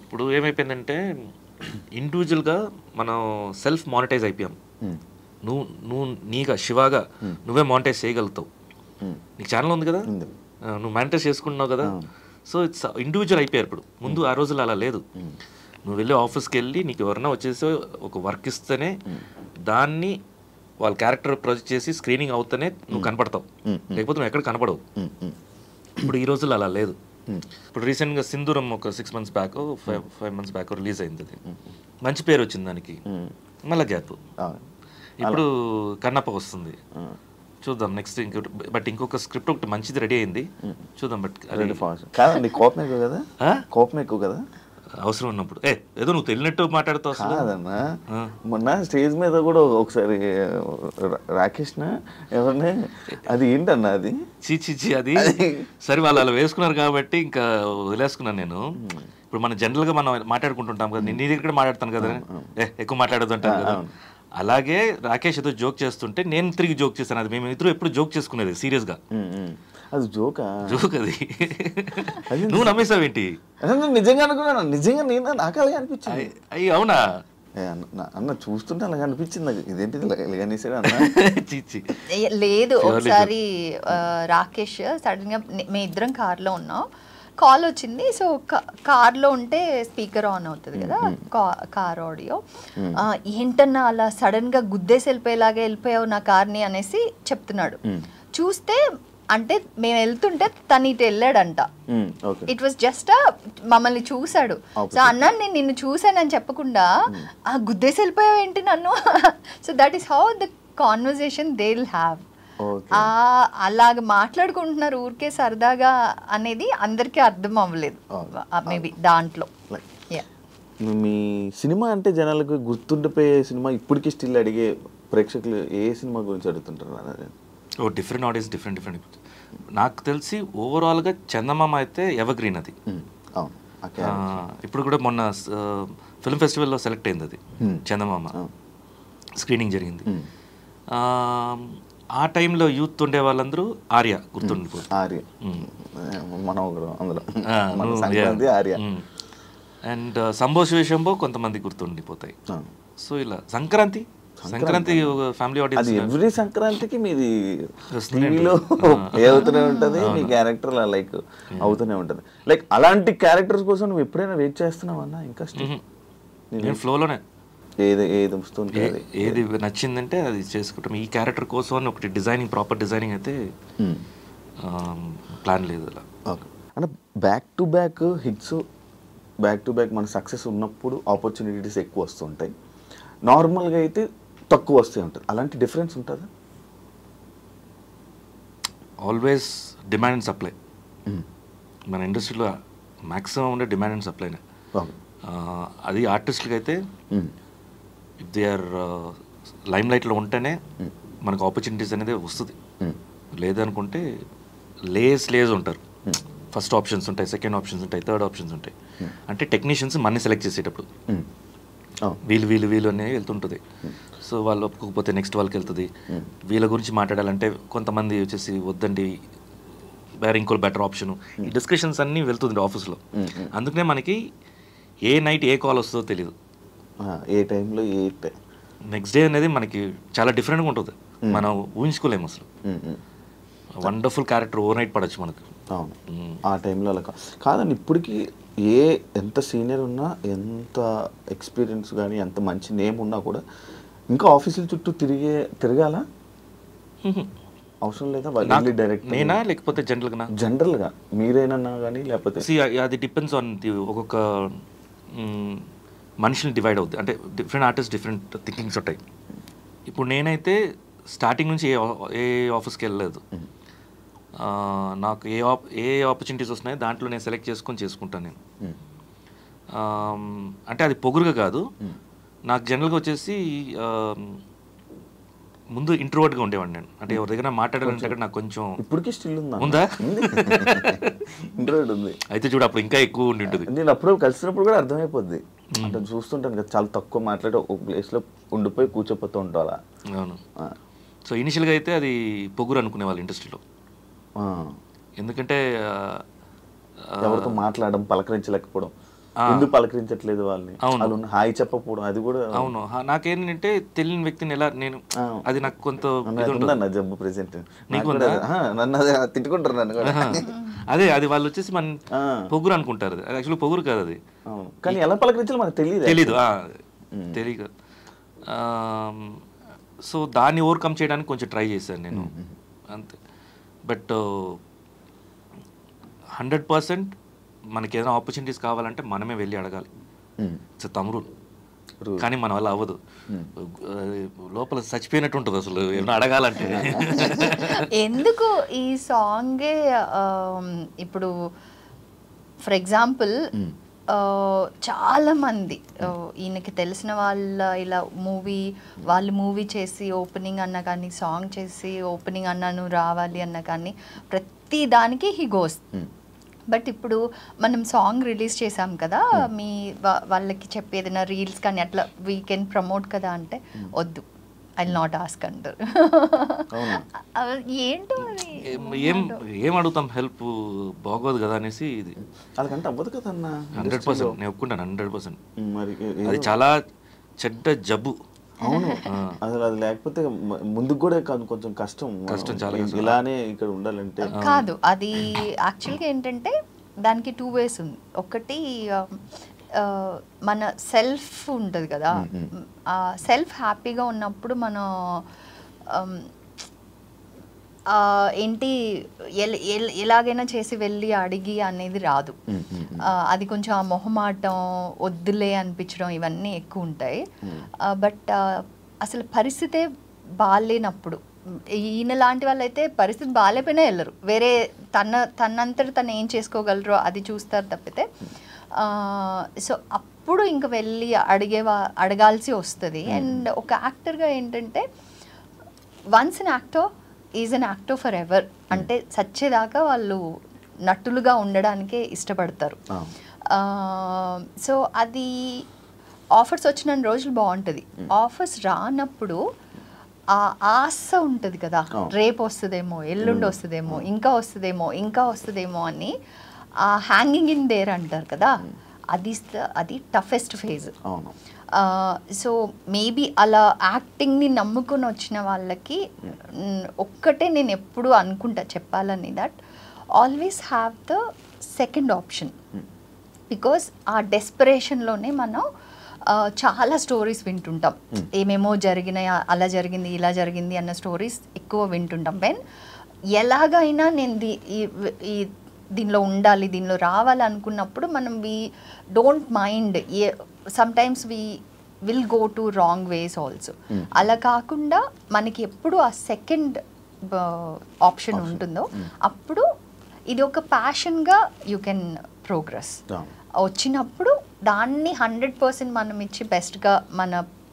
ఇప్పుడు ఏమైపోయిందంటే ఇండివిజువల్గా మనం సెల్ఫ్ మానిటైజ్ అయిపోయాం. నువ్వు నీగా శివాగా నువ్వే మానిటైజ్ చేయగలుగుతావు. నీకు ఛానల్ ఉంది కదా, నువ్వు మానిటైజ్ చేసుకుంటున్నావు కదా. సో ఇట్స్ ఇండివిజువల్ అయిపోయారు ఇప్పుడు. ముందు ఆ రోజుల్లో అలా లేదు. నువ్వు వెళ్ళి ఆఫీస్కి వెళ్ళి నీకు ఎవరన్నా వచ్చేసి ఒక వర్క్ ఇస్తేనే దాన్ని వాళ్ళ క్యారెక్టర్ ప్రొజెక్ట్ చేసి స్క్రీనింగ్ అవుతూనే నువ్వు కనపడతావు, లేకపోతే నువ్వు ఎక్కడ కనపడవు. ఇప్పుడు ఈ రోజుల్లో అలా లేదు. ఇప్పుడు రీసెంట్గా సింధూరం ఒక 6 months back 5 months back release అయింది. అది మంచి పేరు వచ్చింది దానికి, మళ్ళీ గ్యాప్. ఇప్పుడు కన్నప్ప వస్తుంది, చూద్దాం నెక్స్ట్. బట్ ఇంకొక స్క్రిప్ట్ ఒకటి మంచిది రెడీ అయింది, చూద్దాం. బట్ కాదండి, కోపం ఎక్కువ కదా, కోపం ఎక్కువ కదా అవసరం ఉన్నప్పుడు. ఏదో నువ్వు తెలియనట్టు మాట్లాడుతావు. కాదన్నా, మొన్న స్టేజ్ మీద కూడా ఒకసారి రాకేష్ ఎవరిని, అది ఏంటన్నా అది చీచి అది సరే వాళ్ళు అలా వేసుకున్నారు కాబట్టి ఇంకా వదిలేసుకున్నాను నేను. ఇప్పుడు మనం జనరల్గా మనం మాట్లాడుకుంటుంటాం కదా, నీ దగ్గర మాట్లాడతాను కదా, ఎక్కువ మాట్లాడదు అంటాను కదా. అలాగే రాకేష్ ఏదో జోక్ చేస్తుంటే నేను తిరిగి జోక్ చేశాను. అది మేము ఇద్దరు ఎప్పుడు జోక్ చేసుకునేది సీరియస్గా. అది జోక్ అది. నువ్వు నమ్మేసావేంటి? నిజంగా అనుకున్నాను, నిజంగా నేను నాకు అలాగే అనిపించింది. అయ్యి అవునా అన్న, చూస్తుంటే అలాగే అనిపించింది నాకు. ఇదేంటిది ఇలాగనేసాడు అన్న. లేదు, ఒకసారి రాకేష్ సడన్ గా మేము ఇద్దరం కార్లో ఉన్నాం, కాల్ వచ్చింది. సో కార్లో ఉంటే స్పీకర్ ఆన్ అవుతుంది కదా, కార్ ఆడియో. ఏంటన్నా అలా సడన్ గా గుద్దేసి వెళ్ళిపోయావు నా కార్ని అనేసి చెప్తున్నాడు. చూస్తే అంటే మేము వెళ్తుంటే తను ఇటు వెళ్ళాడంట. ఇట్ వాస్ జస్ట్ మమ్మల్ని చూసాడు. సో అన్నా నేను నిన్ను చూసానని చెప్పకుండా గుద్దేసి వెళ్ళిపోయావు ఏంటి నన్ను. So that is how the conversation they will have. అలాగ మాట్లాడుకుంటున్నారు ఊరికే సరదాగా అనేది అందరికీ అర్థం అవ్వలేదు మేబీ దాంట్లో. మీ సినిమా అంటే జనాలకు గుర్తుండిపోయే సినిమా ఇప్పటికీ స్టిల్ అడిగే ప్రేక్షకులు ఏ సినిమా గురించి అడుగుతుంటారు? Different audience, different. నాకు తెలిసి ఓవరాల్గా చందమామ అయితే ఎవర్ గ్రీన్. అది ఇప్పుడు కూడా మొన్న ఫిల్మ్ ఫెస్టివల్లో సెలెక్ట్ అయింది అది చందమామ, స్క్రీనింగ్ జరిగింది. ఆ టైంలో యూత్ ఉండే వాళ్ళందరూ ఆర్య గుర్తుండిపోతుంది. అండ్ సంభోష విషయంలో కొంతమంది గుర్తుండిపోతాయి. సో ఇలా సంక్రాంతి సంక్రాంతి ఫ్యామిలీ అది ఆడియన్స్ ఎవ్రీ సంక్రాంతికి మీది టీవీలో ప్లే అవుతూనే ఉంటుంది, మీ క్యారెక్టర్ లైక్ అవుతూనే ఉంటుంది. లైక్ అలాంటి క్యారెక్టర్స్ కోసం నువ్వు ఎప్పుడైనా వెయిట్ చేస్తున్నావు అన్న? ఇంకా నేను ఫ్లోలోనే ఏది వస్తుంది, ఏది నచ్చిందంటే అది చేసుకుంటాం. ఈ క్యారెక్టర్ కోసం అని ఒకటి డిజైనింగ్, ప్రాపర్ డిజైనింగ్ అయితే ప్లాన్ లేదు అలా. ఓకే. అంటే back to back hits, back to back మన సక్సెస్ ఉన్నప్పుడు ఆపర్చునిటీస్ ఎక్కువ వస్తుంటాయి, నార్మల్గా అయితే తక్కువ వస్తూ ఉంటుంది. అలాంటి డిఫరెన్స్ ఉంటుందా? Always demand and supply. మన ఇండస్ట్రీలో మ్యాక్సిమం ఉండే డిమాండ్ అండ్ సప్లైనే. అది ఆర్టిస్టులకి అయితే ఇఫ్ దే ఆర్ లైమ్ లైట్లో ఉంటేనే మనకు ఆపర్చునిటీస్ అనేది వస్తుంది. లేదనుకుంటే లేస్ ఉంటారు. ఫస్ట్ ఆప్షన్స్ ఉంటాయి, సెకండ్ ఆప్షన్స్ ఉంటాయి, థర్డ్ ఆప్షన్స్ ఉంటాయి. అంటే టెక్నీషియన్స్ మనీ సెలెక్ట్ చేసేటప్పుడు వీళ్ళు అనేవి వెళ్తుంటుంది. సో వాళ్ళు ఒప్పుకోకపోతే నెక్స్ట్ వాళ్ళకి వెళ్తుంది. వీళ్ళ గురించి మాట్లాడాలంటే కొంతమంది వచ్చేసి వద్దండి, వేరే ఇంకో బెటర్ ఆప్షన్, ఈ డిస్కషన్స్ అన్నీ వెళ్తుంది ఆఫీస్లో. అందుకనే మనకి ఏ నైట్ ఏ కాల్ వస్తుందో తెలియదు, ఏ టైంలో నెక్స్ట్ డే అనేది మనకి చాలా డిఫరెంట్గా ఉంటుంది. మనం ఊహించుకోలేము అసలు. వండర్ఫుల్ క్యారెక్టర్ ఓవర్ నైట్ పడవచ్చు మనకు. అవును, ఆ టైంలో అలా కాదండి. ఇప్పటికీ ఎంత సీనియర్ ఉన్నా, ఎంత ఎక్స్పీరియన్స్ కానీ, ఎంత మంచి నేమ్ ఉన్నా కూడా ఇంకా ఆఫీసుల చుట్టూ తిరగాల అవసరం లేదా? డైరెక్ట్ నేనా లేకపోతే జనరల్గా మీరేనన్నా కానీ, లేకపోతే అది డిపెండ్స్ ఆన్ ఒక్కొక్క మనుషులు డివైడ్ అవుతుంది. అంటే డిఫరెంట్ ఆర్టిస్ట్ డిఫరెంట్ థింకింగ్స్ ఉంటాయి. ఇప్పుడు నేనైతే స్టార్టింగ్ నుంచి ఏ ఆఫీస్కి వెళ్ళలేదు. నాకు ఏ ఆపర్చునిటీస్ వస్తున్నాయో దాంట్లో నేను సెలెక్ట్ చేసుకుంటాను నేను. అంటే అది పొగురుగా కాదు. నాకు జనరల్గా వచ్చేసి ముందు ఇంట్రోవర్ట్గా ఉండేవాడిని నేను. అంటే ఎవరి దగ్గర మాట్లాడాలంటే నాకు కొంచెం ఇప్పటికీ స్టిల్ ఉందా ఇంట్రోవర్ట్ ఉంది. అయితే చూడు అప్పుడు ఇంకా ఎక్కువ ఉండి ఉంటుంది. నేను అప్పుడు కలిసినప్పుడు కూడా అర్థమైపోద్ది. అంటే చూస్తుంటాను కదా, చాలా తక్కువ మాట్లాడి ఒక ప్లేస్లో ఉండిపోయి కూర్చోపోతూ ఉంటా. అవును. సో ఇనిషియల్గా అయితే అది పొగురు అనుకునే వాళ్ళు ఇండస్ట్రీలో. ఎందుకంటే ఎవరితో మాట్లాడడం, పలకరించలేకపోవడం, ఎందుకు పలకరించట్లేదు వాళ్ళని, అవును హాయ్ చెప్పకపోవడం, అది కూడా. అవును, నాకేంటంటే తెలియని వ్యక్తిని ఎలా నేను, అది నాకు కొంత జబ్బు ప్రెసెంట్ నన్ను తిట్టుకుంటారు నన్ను కూడా. అదే అది వాళ్ళు వచ్చేసి మన పొగురు అనుకుంటారు. అది యాక్చువల్లీ పొగురు కాదు అది. కానీ ఎలా పలకరించాలో మనకు తెలియదు. సో దాన్ని ఓవర్కమ్ చేయడానికి కొంచెం ట్రై చేశాను నేను అంతే. బట్ 100% మనకి ఏదైనా ఆపర్చునిటీస్ కావాలంటే మనమే వెళ్ళి అడగాలి. ఇట్స్ తమ్ముడు. కానీ మన వల్ల అవ్వదు. లోపల చచ్చిపోయినట్టు ఉంటుంది అసలు ఏమైనా అడగాలంటే. ఎందుకు ఈ సాంగే ఇప్పుడు ఫర్ ఎగ్జాంపుల్ చాలా మంది ఈయనకి తెలిసిన వాళ్ళ ఇలా వాళ్ళు మూవీ చేసి ఓపెనింగ్ అన్నా కానీ, సాంగ్ చేసి ఓపెనింగ్ అన్నాను రావాలి అన్నా కానీ, ప్రతి దానికి హీ గోస్. బట్ ఇప్పుడు మనం సాంగ్ రిలీజ్ చేసాం కదా, మీ వాళ్ళకి చెప్పేదైనా రీల్స్ కానీ అట్లా వీ కెన్ ప్రమోట్ కదా అంటే వద్దు, ఐ విల్ నాట్ ఆస్క్ అంటారు. ఏంటో ఏం అడుగుతాం, హెల్ప్ బాగోదు కదా అనేసి. ఇది అలాగంటే అవ్వదు కదా అన్న. 100% నేను ఒప్పుకుంటాను. 100% అది చాలా చెడ్డ జబ్బు. అవును, అసలు అది లేకపోతే ముందుకు కూడా కొంచెం కష్టం చాలా. ఇలానే ఇక్కడ ఉండాలంటే కాదు. అది యాక్చువల్గా ఏంటంటే దానికి 2 ways ఉంది. ఒకటి మన సెల్ఫ్ ఉంటుంది కదా, సెల్ఫ్ హ్యాపీగా ఉన్నప్పుడు మనం ఏంటి ఎలాగైనా చేసి వెళ్ళి అడిగి అనేది రాదు. అది కొంచెం ఆ మొహమాటం, వద్దులే అనిపించడం ఇవన్నీ ఎక్కువ ఉంటాయి. బట్ అసలు పరిస్థితే బాగాలేనప్పుడు, ఈయన లాంటి వాళ్ళు అయితే పరిస్థితి బాగాలేపోయినా వెళ్ళరు, వేరే తనంతట తను ఏం చేసుకోగలరో అది చూస్తారు తప్పితే. సో అప్పుడు ఇంకా వెళ్ళి అడగాల్సి వస్తుంది. అండ్ ఒక యాక్టర్గా ఏంటంటే once an actor is an actor for ever. అంటే సచ్చేదాకా వాళ్ళు నటులుగా ఉండడానికే ఇష్టపడతారు. సో అది ఆఫర్స్ వచ్చిన రోజులు బాగుంటుంది. ఆఫర్స్ రానప్పుడు ఆ ఆశ ఉంటుంది కదా, రేపు వస్తుందేమో, ఎల్లుండి వస్తుందేమో, ఇంకా వస్తుందేమో అని ఆ హ్యాంగింగ్ ఇన్ దేర్ అంటారు కదా, అది టఫెస్ట్ ఫేజ్. అవును. సో మేబీ అలా యాక్టింగ్ని నమ్ముకొని వచ్చిన వాళ్ళకి ఒక్కటే నేను ఎప్పుడు అనుకుంటా చెప్పాలని, that always have the second option. Because ఆ డెస్పరేషన్లోనే మనం చాలా స్టోరీస్ వింటుంటాం, ఏమేమో జరిగినాయి, అలా జరిగింది ఇలా జరిగింది అన్న స్టోరీస్ ఎక్కువ వింటుంటాం. వెన్ ఎలాగైనా నేను దీనిలో ఉండాలి, దీనిలో రావాలి అనుకున్నప్పుడు మనం we don't mind, sometimes we will go to wrong ways also. అలా కాకుండా మనకి ఎప్పుడు ఆ సెకండ్ ఆప్షన్ ఉంటుందో అప్పుడు ఇది ఒక ప్యాషన్గా యూ కెన్ ప్రోగ్రెస్. వచ్చినప్పుడు దాన్ని 100% మనం ఇచ్చి బెస్ట్గా మన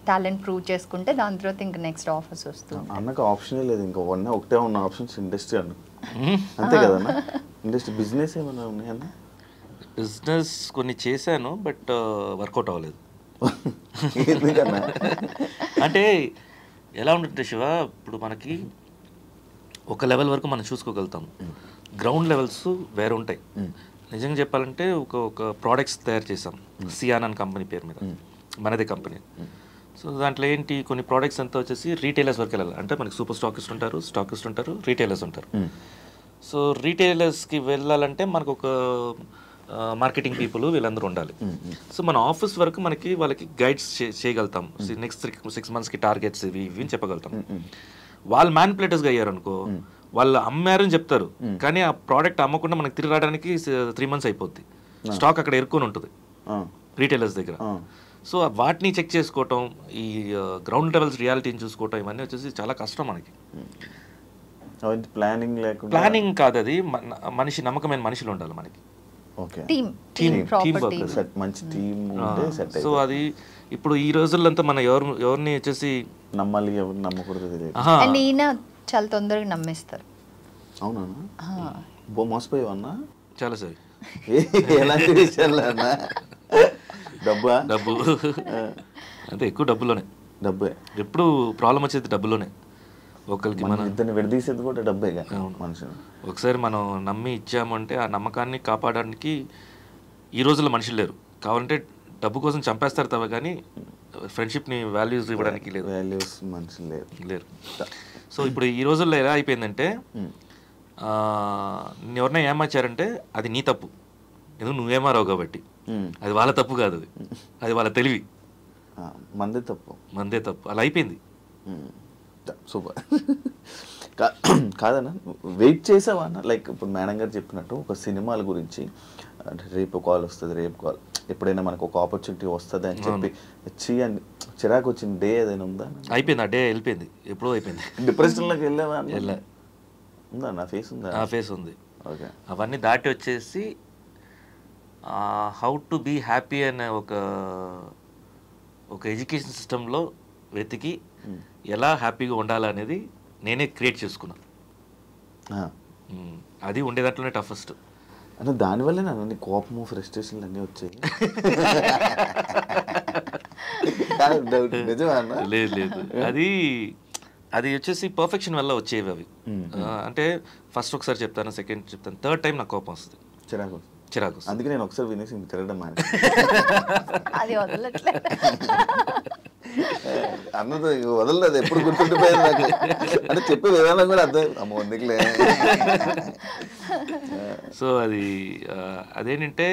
టాలెంట్ ప్రూవ్ చేసుకుంటే దాని తర్వాత ఇంకా నెక్స్ట్ ఆఫర్స్ వస్తుంది. అన్నకు ఆప్షనే లేదు, ఇంకా ఒకటే ఉన్న ఆప్షన్స్ ఇండస్ట్రీ అన్న, అంతే కదన్నా? ఇండస్ట్రీ బిజినెస్ ఏమన్నా ఉన్నాయన్న? బిజినెస్ కొన్ని చేశాను, బట్ వర్కౌట్ అవ్వలేదు. అంటే ఎలా ఉంటుంది శివ, ఇప్పుడు మనకి ఒక లెవెల్ వరకు మనం చూసుకోగలుగుతాం, గ్రౌండ్ లెవెల్స్ వేరే ఉంటాయి. నిజంగా చెప్పాలంటే ఒక ప్రోడక్ట్స్ తయారు చేసాం సియాన్ అని కంపెనీ పేరు మీద, మనదే కంపెనీ. సో దాంట్లో ఏంటి, కొన్ని ప్రోడక్ట్స్ అంతా వచ్చేసి రీటైలర్స్ వరకు వెళ్ళాలి. అంటే మనకి సూపర్ స్టాకిస్ట్ ఉంటారు, రీటైలర్స్ ఉంటారు. సో రీటైలర్స్కి వెళ్ళాలంటే మనకు ఒక మార్కెటింగ్ పీపుల్ వీళ్ళందరూ ఉండాలి. సో మన ఆఫీస్ వరకు వాళ్ళకి గైడ్స్ చేయగలుగుతాం, నెక్స్ట్ 6 monthsకి టార్గెట్స్ ఇవి చెప్పగలుగుతాం. వాళ్ళు మ్యానిపులేటర్స్గా అయ్యారు అనుకో, వాళ్ళు అమ్మారని చెప్తారు, కానీ ఆ ప్రోడక్ట్ అమ్మకుండా మనకి తిరిగి రావడానికి 3 months అయిపోద్ది. స్టాక్ అక్కడ ఎరుకొని ఉంటుంది రీటైలర్స్ దగ్గర. సో వాటిని చెక్ చేసుకోవటం, ఈ గ్రౌండ్ లెవెల్స్ రియాలిటీని చూసుకోవటం, ఇవన్నీ వచ్చేసి చాలా కష్టం మనకి. ప్లానింగ్ కాదు అది, నమ్మకమైన మనుషులు ఉండాలి మనకి. సో అది ఇప్పుడు ఈ రోజుల్లో మనం ఎవరిని వచ్చేసి నమ్మాలి, ఎవరు నమ్మకూడదు తెలియదు. ఈయన చాలా తొందరగా నమ్మేస్తారు. అవునా? మోసపోయావన్నా చాలా సార్. ఎలాంటి విషయాలు అన్నా? డబ్బు అంటే ఎక్కువ డబ్బే. ఎప్పుడు ప్రాబ్లం వచ్చేది డబ్బులోనే. ఒకరికి మనం ఇద్దరిని విడదీసేది కూడా డబ్బే మనుషులు. ఒకసారి మనం నమ్మి ఇచ్చామంటే ఆ నమ్మకాన్ని కాపాడడానికి ఈ రోజుల్లో మనుషులు లేరు. కావాలంటే డబ్బు కోసం చంపేస్తారు తప్ప, కానీ ఫ్రెండ్షిప్ని వాల్యూస్ ఇవ్వడానికి లేదు, మనుషులు లేరు. సో ఇప్పుడు ఈ రోజుల్లో ఎలా అయిపోయిందంటే, ఎవరైనా ఏమార్చారంటే అది నీ తప్పు, ఎందుకు నువ్వేమారావు కాబట్టి. అది వాళ్ళ తప్పు కాదు, అది వాళ్ళ తెలివి, మందే తప్పు. అలా అయిపోయింది. సూపర్. కాదన్నా, వెయిట్ చేసావా అన్న? లైక్ ఇప్పుడు మేడం గారు చెప్పినట్టు ఒక సినిమాల గురించి, అంటే రేపు కాల్ వస్తుంది, ఎప్పుడైనా మనకు ఒక ఆపర్చునిటీ వస్తుంది అని చెప్పి చిరాకు వచ్చిన డే ఏదైనా ఉందా? అయిపోయింది, ఆ డే వెళ్ళిపోయింది, ఎప్పుడో అయిపోయింది. డిప్రెషన్లోకి వెళ్ళావా? ఉందా? నా ఫేస్ ఉందా? నా ఫేస్ ఉంది. ఓకే. అవన్నీ దాటి వచ్చేసి హౌ టు బీ హ్యాపీ అనే ఒక ఎడ్యుకేషన్ సిస్టంలో వెతికి ఎలా హ్యాపీగా ఉండాలనేది నేనే క్రియేట్ చేసుకున్నా. అది ఉండే దాంట్లోనే టఫెస్ట్. అంటే దానివల్లే నన్ను కోపము, ఫ్రస్ట్రేషన్లు అన్నీ వచ్చాయి. లేదు, అది వచ్చేసి పర్ఫెక్షన్ వల్ల వచ్చేవి అవి. అంటే ఫస్ట్ ఒకసారి చెప్తాను, సెకండ్ చెప్తాను, థర్డ్ టైం నాకు కోపం వస్తుంది, చిరాకు. అందుకే నేను ఒకసారి వినేసి తిరగడం అది వదలట్లేదు. అన్నది వదలలేదు, ఎప్పుడు గుర్తుండిపోయింది నాకు. అంటే చెప్పే విధానం కూడా అర్థం అమ్మ ఎందుకులే. సో అదేంటంటే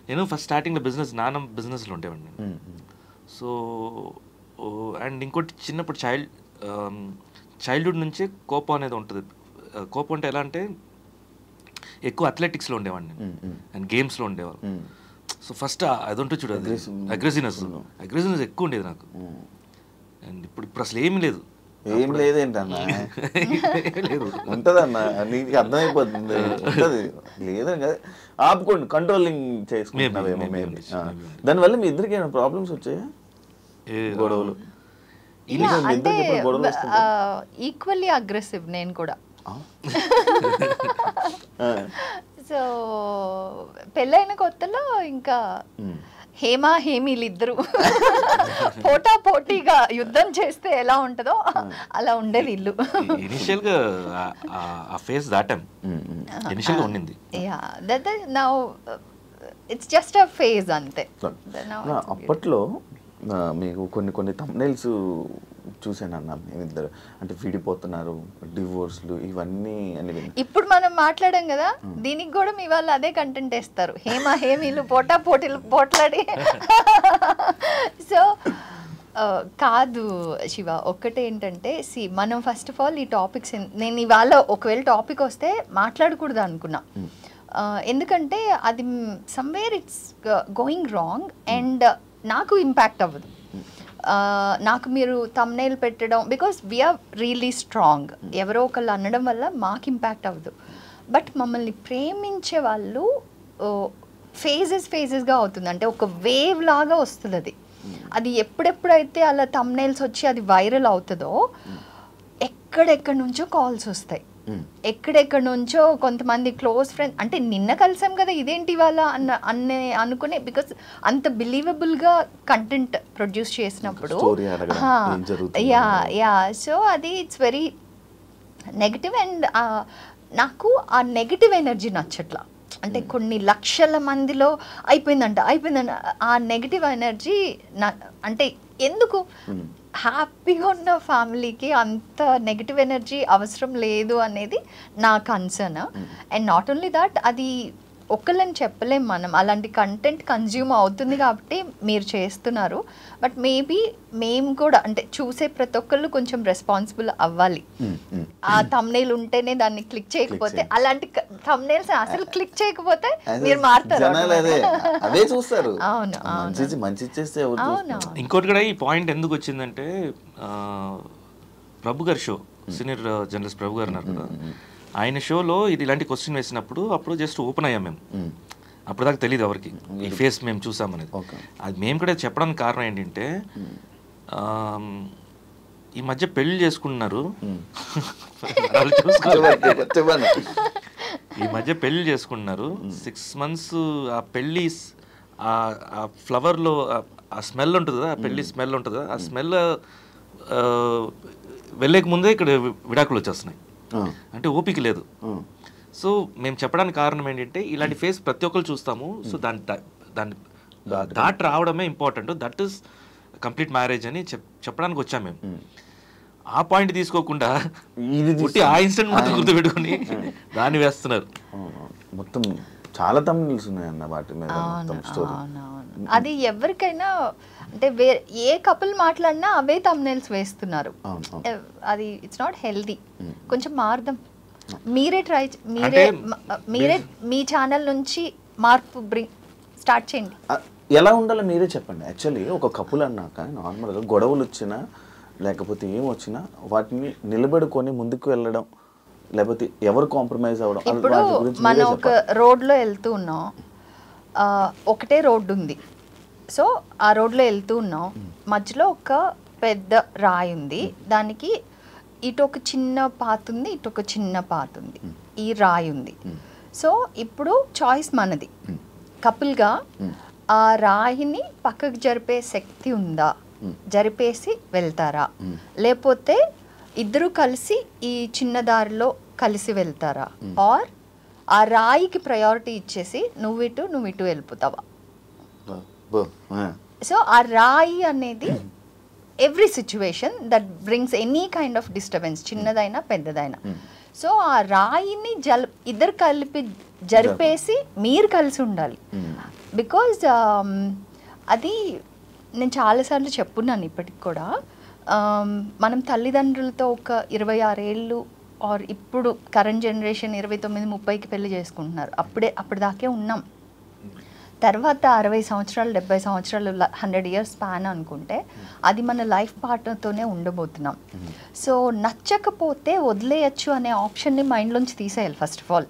నేను ఫస్ట్ స్టార్టింగ్లో నాన్న బిజినెస్లో ఉండేవాడిని. సో అండ్ ఇంకోటి, చిన్నప్పుడు చైల్డ్హుడ్ నుంచే కోపం అనేది ఉంటుంది. కోపం అంటే ఎలా అంటే, ఎక్కువ అథ్లెటిక్స్లో ఉండేవాడిని అండ్ గేమ్స్లో ఉండేవాళ్ళు. సో ఫస్ట్ అది ఉంటుంది చూడు, అది అగ్రెసివ్నెస్ ఎక్కువ ఉండేది నాకు. అండ్ ఇప్పుడు అసలు ఏమీ లేదు. ఏం లేదేంటన్నా? ఉంటదన్నా, నీకు అర్థమైపోతుంది. ఉంటది, లేదని కదా, ఆపుకోండి, కంట్రోలింగ్ చేసుకుంటున్నావేమో మేబీ. దానివల్ల మీ ఇద్దరికి ఏమైనా ప్రాబ్లమ్స్ వచ్చాయా? గొడవలు? అంటే ఈక్వల్లీ అగ్రెసివ్ నేను కూడా. సో పెళ్ళైన కొత్తలో ఇంకా హేమీలిద్దరు పోటాపోటీగా యుద్ధం చేస్తే ఎలా ఉంటుందో అలా ఉండేది ఇల్లు. ఇనిషియల్గా ఆ ఫేస్ దాటాం, ఇనిషియల్గా ఉండింది. Now it's just a phase అంతే. అప్పట్లో మీకు కొన్ని థంబ్నెయిల్స్ చూసానన్నా మేమిద్దరు, అంటే విడిపోతున్నారు, డివోర్స్లు, ఇవన్నీ అని. ఇప్పుడు మనం మాట్లాడాం కదా, దీనికి కూడా మీ వాళ్ళు అదే కంటెంట్ వేస్తారు, హేమీలు పోటీలు పోట్లాడి. సో కాదు శివ, ఒక్కటే ఏంటంటే మనం ఫస్ట్ ఆఫ్ ఆల్ ఈ టాపిక్స్ నేను ఇవాళ ఒకవేళ టాపిక్ వస్తే మాట్లాడకూడదు అనుకున్నా, ఎందుకంటే అది somewhere it's going wrong and నాకు ఇంపాక్ట్ అవ్వదు. నాకు మీరు థంబ్నెయిల్ పెట్టడం, బికాస్ వీఆర్ రియల్లీ స్ట్రాంగ్, ఎవరో ఒకళ్ళు అనడం వల్ల మాకు ఇంపాక్ట్ అవ్వదు. బట్ మమ్మల్ని ప్రేమించే వాళ్ళు ఫేజెస్గా అవుతుంది, అంటే ఒక వేవ్ లాగా వస్తుంది. అది ఎప్పుడెప్పుడైతే అలా థంబ్నెయిల్స్ వచ్చి అది వైరల్ అవుతుందో ఎక్కడెక్కడి నుంచో కాల్స్ వస్తాయి, ఎక్కడెక్కడి నుంచో కొంతమంది క్లోజ్ ఫ్రెండ్స్, అంటే నిన్న కలిసాం కదా ఇదేంటి ఇవాళ అనుకునే, బికాస్ అంత బిలీవబుల్గా కంటెంట్ ప్రొడ్యూస్ చేసినప్పుడు. సో అది ఇట్స్ వెరీ నెగటివ్ అండ్ నాకు ఆ నెగటివ్ ఎనర్జీ నచ్చట్లా. అంటే కొన్ని లక్షల మందిలో అయిపోయిందంట ఆ నెగటివ్ ఎనర్జీ అంటే ఎందుకు? హ్యాపీగా ఉన్న ఫ్యామిలీకి అంత నెగటివ్ ఎనర్జీ అవసరం లేదు అనేది నా concern. And not only that, అది ఒకళ్ళని చెప్పలేం మనం, అలాంటి కంటెంట్ కన్జ్యూమ్ అవుతుంది కాబట్టి మీరు చేస్తున్నారు. బట్ మేబీ మేము కూడా అంటే చూసే ప్రతి ఒక్కళ్ళు కొంచెం రెస్పాన్సిబుల్ అవ్వాలి. ఆ థంబ్నెయిల్ ఉంటేనే దాన్ని క్లిక్ చేయకపోతే, అలాంటి థంబ్నెయిల్స్ అసలు క్లిక్ చేయకపోతే మీరు మారుతారు. అవును. ఇంకోటి కూడా ఈ పాయింట్ ఎందుకు వచ్చిందంటే, ప్రభు గారి షో, సీనియర్ జర్నలిస్ట్ ప్రభు గారు ఉన్నారు కదా, ఆయన షోలో ఇది ఇలాంటి క్వశ్చన్ వేసినప్పుడు అప్పుడు జస్ట్ ఓపెన్ అయ్యాం మేము. అప్పుడు దాకా తెలియదు ఎవరికి ఈ ఫేస్ మేము చూసామనేది. అది మేము కూడా చెప్పడానికి కారణం ఏంటంటే, ఈ మధ్య పెళ్లి చేసుకుంటున్నారు, ఈ మధ్య పెళ్లి చేసుకుంటున్నారు, 6 months ఆ పెళ్ళి ఆ ఫ్లవర్లో ఆ స్మెల్ ఉంటుంది కదా, ఆ పెళ్ళి స్మెల్ ఉంటుంది కదా, ఆ స్మెల్ వెళ్ళేక ముందే ఇక్కడ విడాకులు వచ్చేస్తున్నాయి. అంటే ఓపిక లేదు. సో మేము చెప్పడానికి కారణం ఏంటంటే, ఇలాంటి ఫేస్ ప్రతి ఒక్కరు చూస్తాము. సో దాన్ని దాట్ రావడమే important, that is complete marriage అని చెప్పడానికి వచ్చాము మేము. ఆ పాయింట్ తీసుకోకుండా ఆ ఇన్సిడెంట్ మొత్తం గుర్తు పెట్టుకుని దాన్ని వేస్తున్నారు. మొత్తం చాలా థంబ్నెయిల్స్ ఉన్నాయన్న వాటి మీద మొత్తం స్టోరీ. అది ఎవరికైనా అంటే ఏ కపుల్ మాట్లాడినా అవే థంబ్నెయిల్స్ వేస్తున్నారు. అది ఇట్స్ నాట్ హెల్దీ. కొంచెం మారుదాం. మీరే మీ ఛానల్ నుంచి మార్పు స్టార్ట్ చేయండి. ఎలా ఉండాలో మీరే చెప్పండి. యాక్చువల్లీ ఒక కపుల్ అన్నాక నార్మల్గా గొడవలు వచ్చినా లేకపోతే ఏమొచ్చినా వాటిని నిలబెడుకొని ముందుకు వెళ్ళడం, లేకపోతే ఎవరు కాంప్రమైజ్ అవ్వడం. ఇప్పుడు మనం ఒక రోడ్లో వెళ్తూ ఉన్నాం, ఒకటే రోడ్డు ఉంది. సో ఆ రోడ్లో వెళ్తూ ఉన్నాం, మధ్యలో ఒక పెద్ద రాయి ఉంది, దానికి ఇటు ఒక చిన్న పాత ఉంది, ఇటు ఒక చిన్న పాత ఉంది, ఈ రాయి ఉంది. సో ఇప్పుడు చాయిస్ మనది. కపుల్గా ఆ రాయిని పక్కకు జరిపే శక్తి ఉందా, జరిపేసి వెళ్తారా, లేకపోతే ఇద్దరు కలిసి ఈ చిన్న దారిలో కలిసి వెళ్తారా, ఆర్ ఆ రాయికి ప్రయారిటీ ఇచ్చేసి నువ్వు ఇటు వెళ్ళిపోతావా? సో ఆ రాయి అనేది every situation that brings any kind of disturbance, చిన్నదైనా పెద్దదైనా. సో ఆ రాయిని ఇద్దరు కలిపి జరిపేసి మీరు కలిసి ఉండాలి. బికాజ్ అది నేను చాలాసార్లు చెప్పున్నాను ఇప్పటికి కూడా, మనం తల్లిదండ్రులతో ఒక 26 ఏళ్ళు ఆర్ ఇప్పుడు కరెంట్ జనరేషన్ 29-30కి పెళ్లి చేసుకుంటున్నారు. అప్పటిదాకే ఉన్నాం. తర్వాత 60 సంవత్సరాలు 70 సంవత్సరాలు 100 years స్పాన్ అనుకుంటే అది మన లైఫ్ పార్ట్నర్తోనే ఉండబోతున్నాం. సో నచ్చకపోతే వదిలేయచ్చు అనే ఆప్షన్ని మైండ్లోంచి తీసేయాలి ఫస్ట్ ఆఫ్ ఆల్.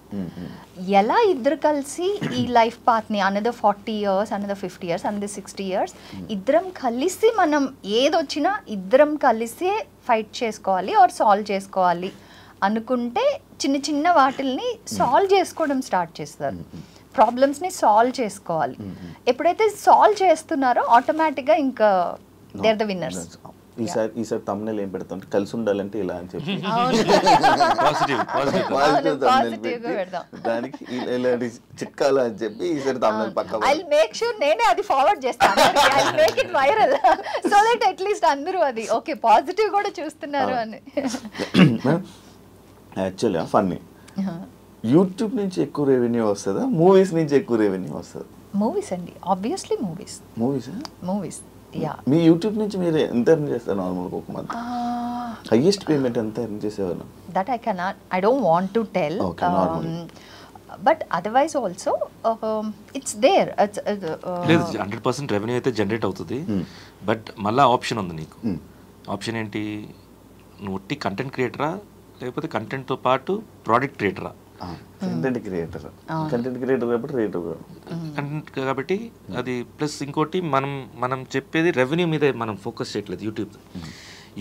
ఎలా ఇద్దరు కలిసి ఈ లైఫ్ పాత్ని another 40 years, another 50 years, another 60 years ఇద్దరం కలిసి మనం ఏదొచ్చినా ఇద్దరం కలిసే ఫైట్ చేసుకోవాలి ఆర్ సాల్వ్ చేసుకోవాలి అనుకుంటే చిన్న చిన్న వాటిల్ని సాల్వ్ చేసుకోవడం స్టార్ట్ చేస్తారు. ప్రాబ్లమ్స్ని సాల్వ్ చేసుకోవాలి. ఎప్పుడైతే సాల్వ్ చేస్తున్నారో ఆటోమేటిక్గా ఇంకా దే ఆర్ ద విన్నర్స్. ఈసారి తమ్ముళ్ళు ఏం పెడతాం అంటే కలిసి ఉండాలంటే ఇలా అని చెప్పి పాజిటివ్ thumbnail పెట్టి దానికి ఇలాంటి చిట్కాలు అని చెప్పి ఈసారి తమ్ముళ్ళు పక్క ఐ మేక్ షూర్ నేనే అది ఫార్వర్డ్ చేస్తాను, I make it viral so that at least అందరూ అది ఓకే పాజిటివ్ కూడా చూస్తున్నారు అని. యాక్చువల్గా ఫన్నీ యూట్యూబ్ నుంచి ఎక్కువ రెవెన్యూ వస్తుందా, మూవీస్ నుంచి ఎక్కువ రెవెన్యూ వస్తుందా? మూవీస్ అండి, ఆబ్వియస్లీ మూవీస్ యా. మీ యూట్యూబ్ నుంచి మీరు ఎంత ఎర్న్ చేస్తారు నార్మల్గా ఒక మంత్? హైయెస్ట్ పేమెంట్ ఎంత ఎర్న్ చేసేవారు? That I don't want to tell, but otherwise also it's there. లేదు 100% రెవెన్యూ అయితే జనరేట్ అవుతుంది, బట్ మళ్ళీ ఆప్షన్ ఉంది నీకు. ఆప్షన్ ఏంటి? నువ్వు ఒట్టి కంటెంట్ క్రియేటరా లేకపోతే కంటెంట్తో పాటు ప్రోడక్ట్ క్రియేటరా? కంటెంట్ క్రియేటర్ కాబట్టి రేటర్ కంటెంట్ కాబట్టి అది ప్లస్ ఇంకోటి మనం చెప్పేది రెవెన్యూ మీద మనం ఫోకస్ చేయట్లేదు.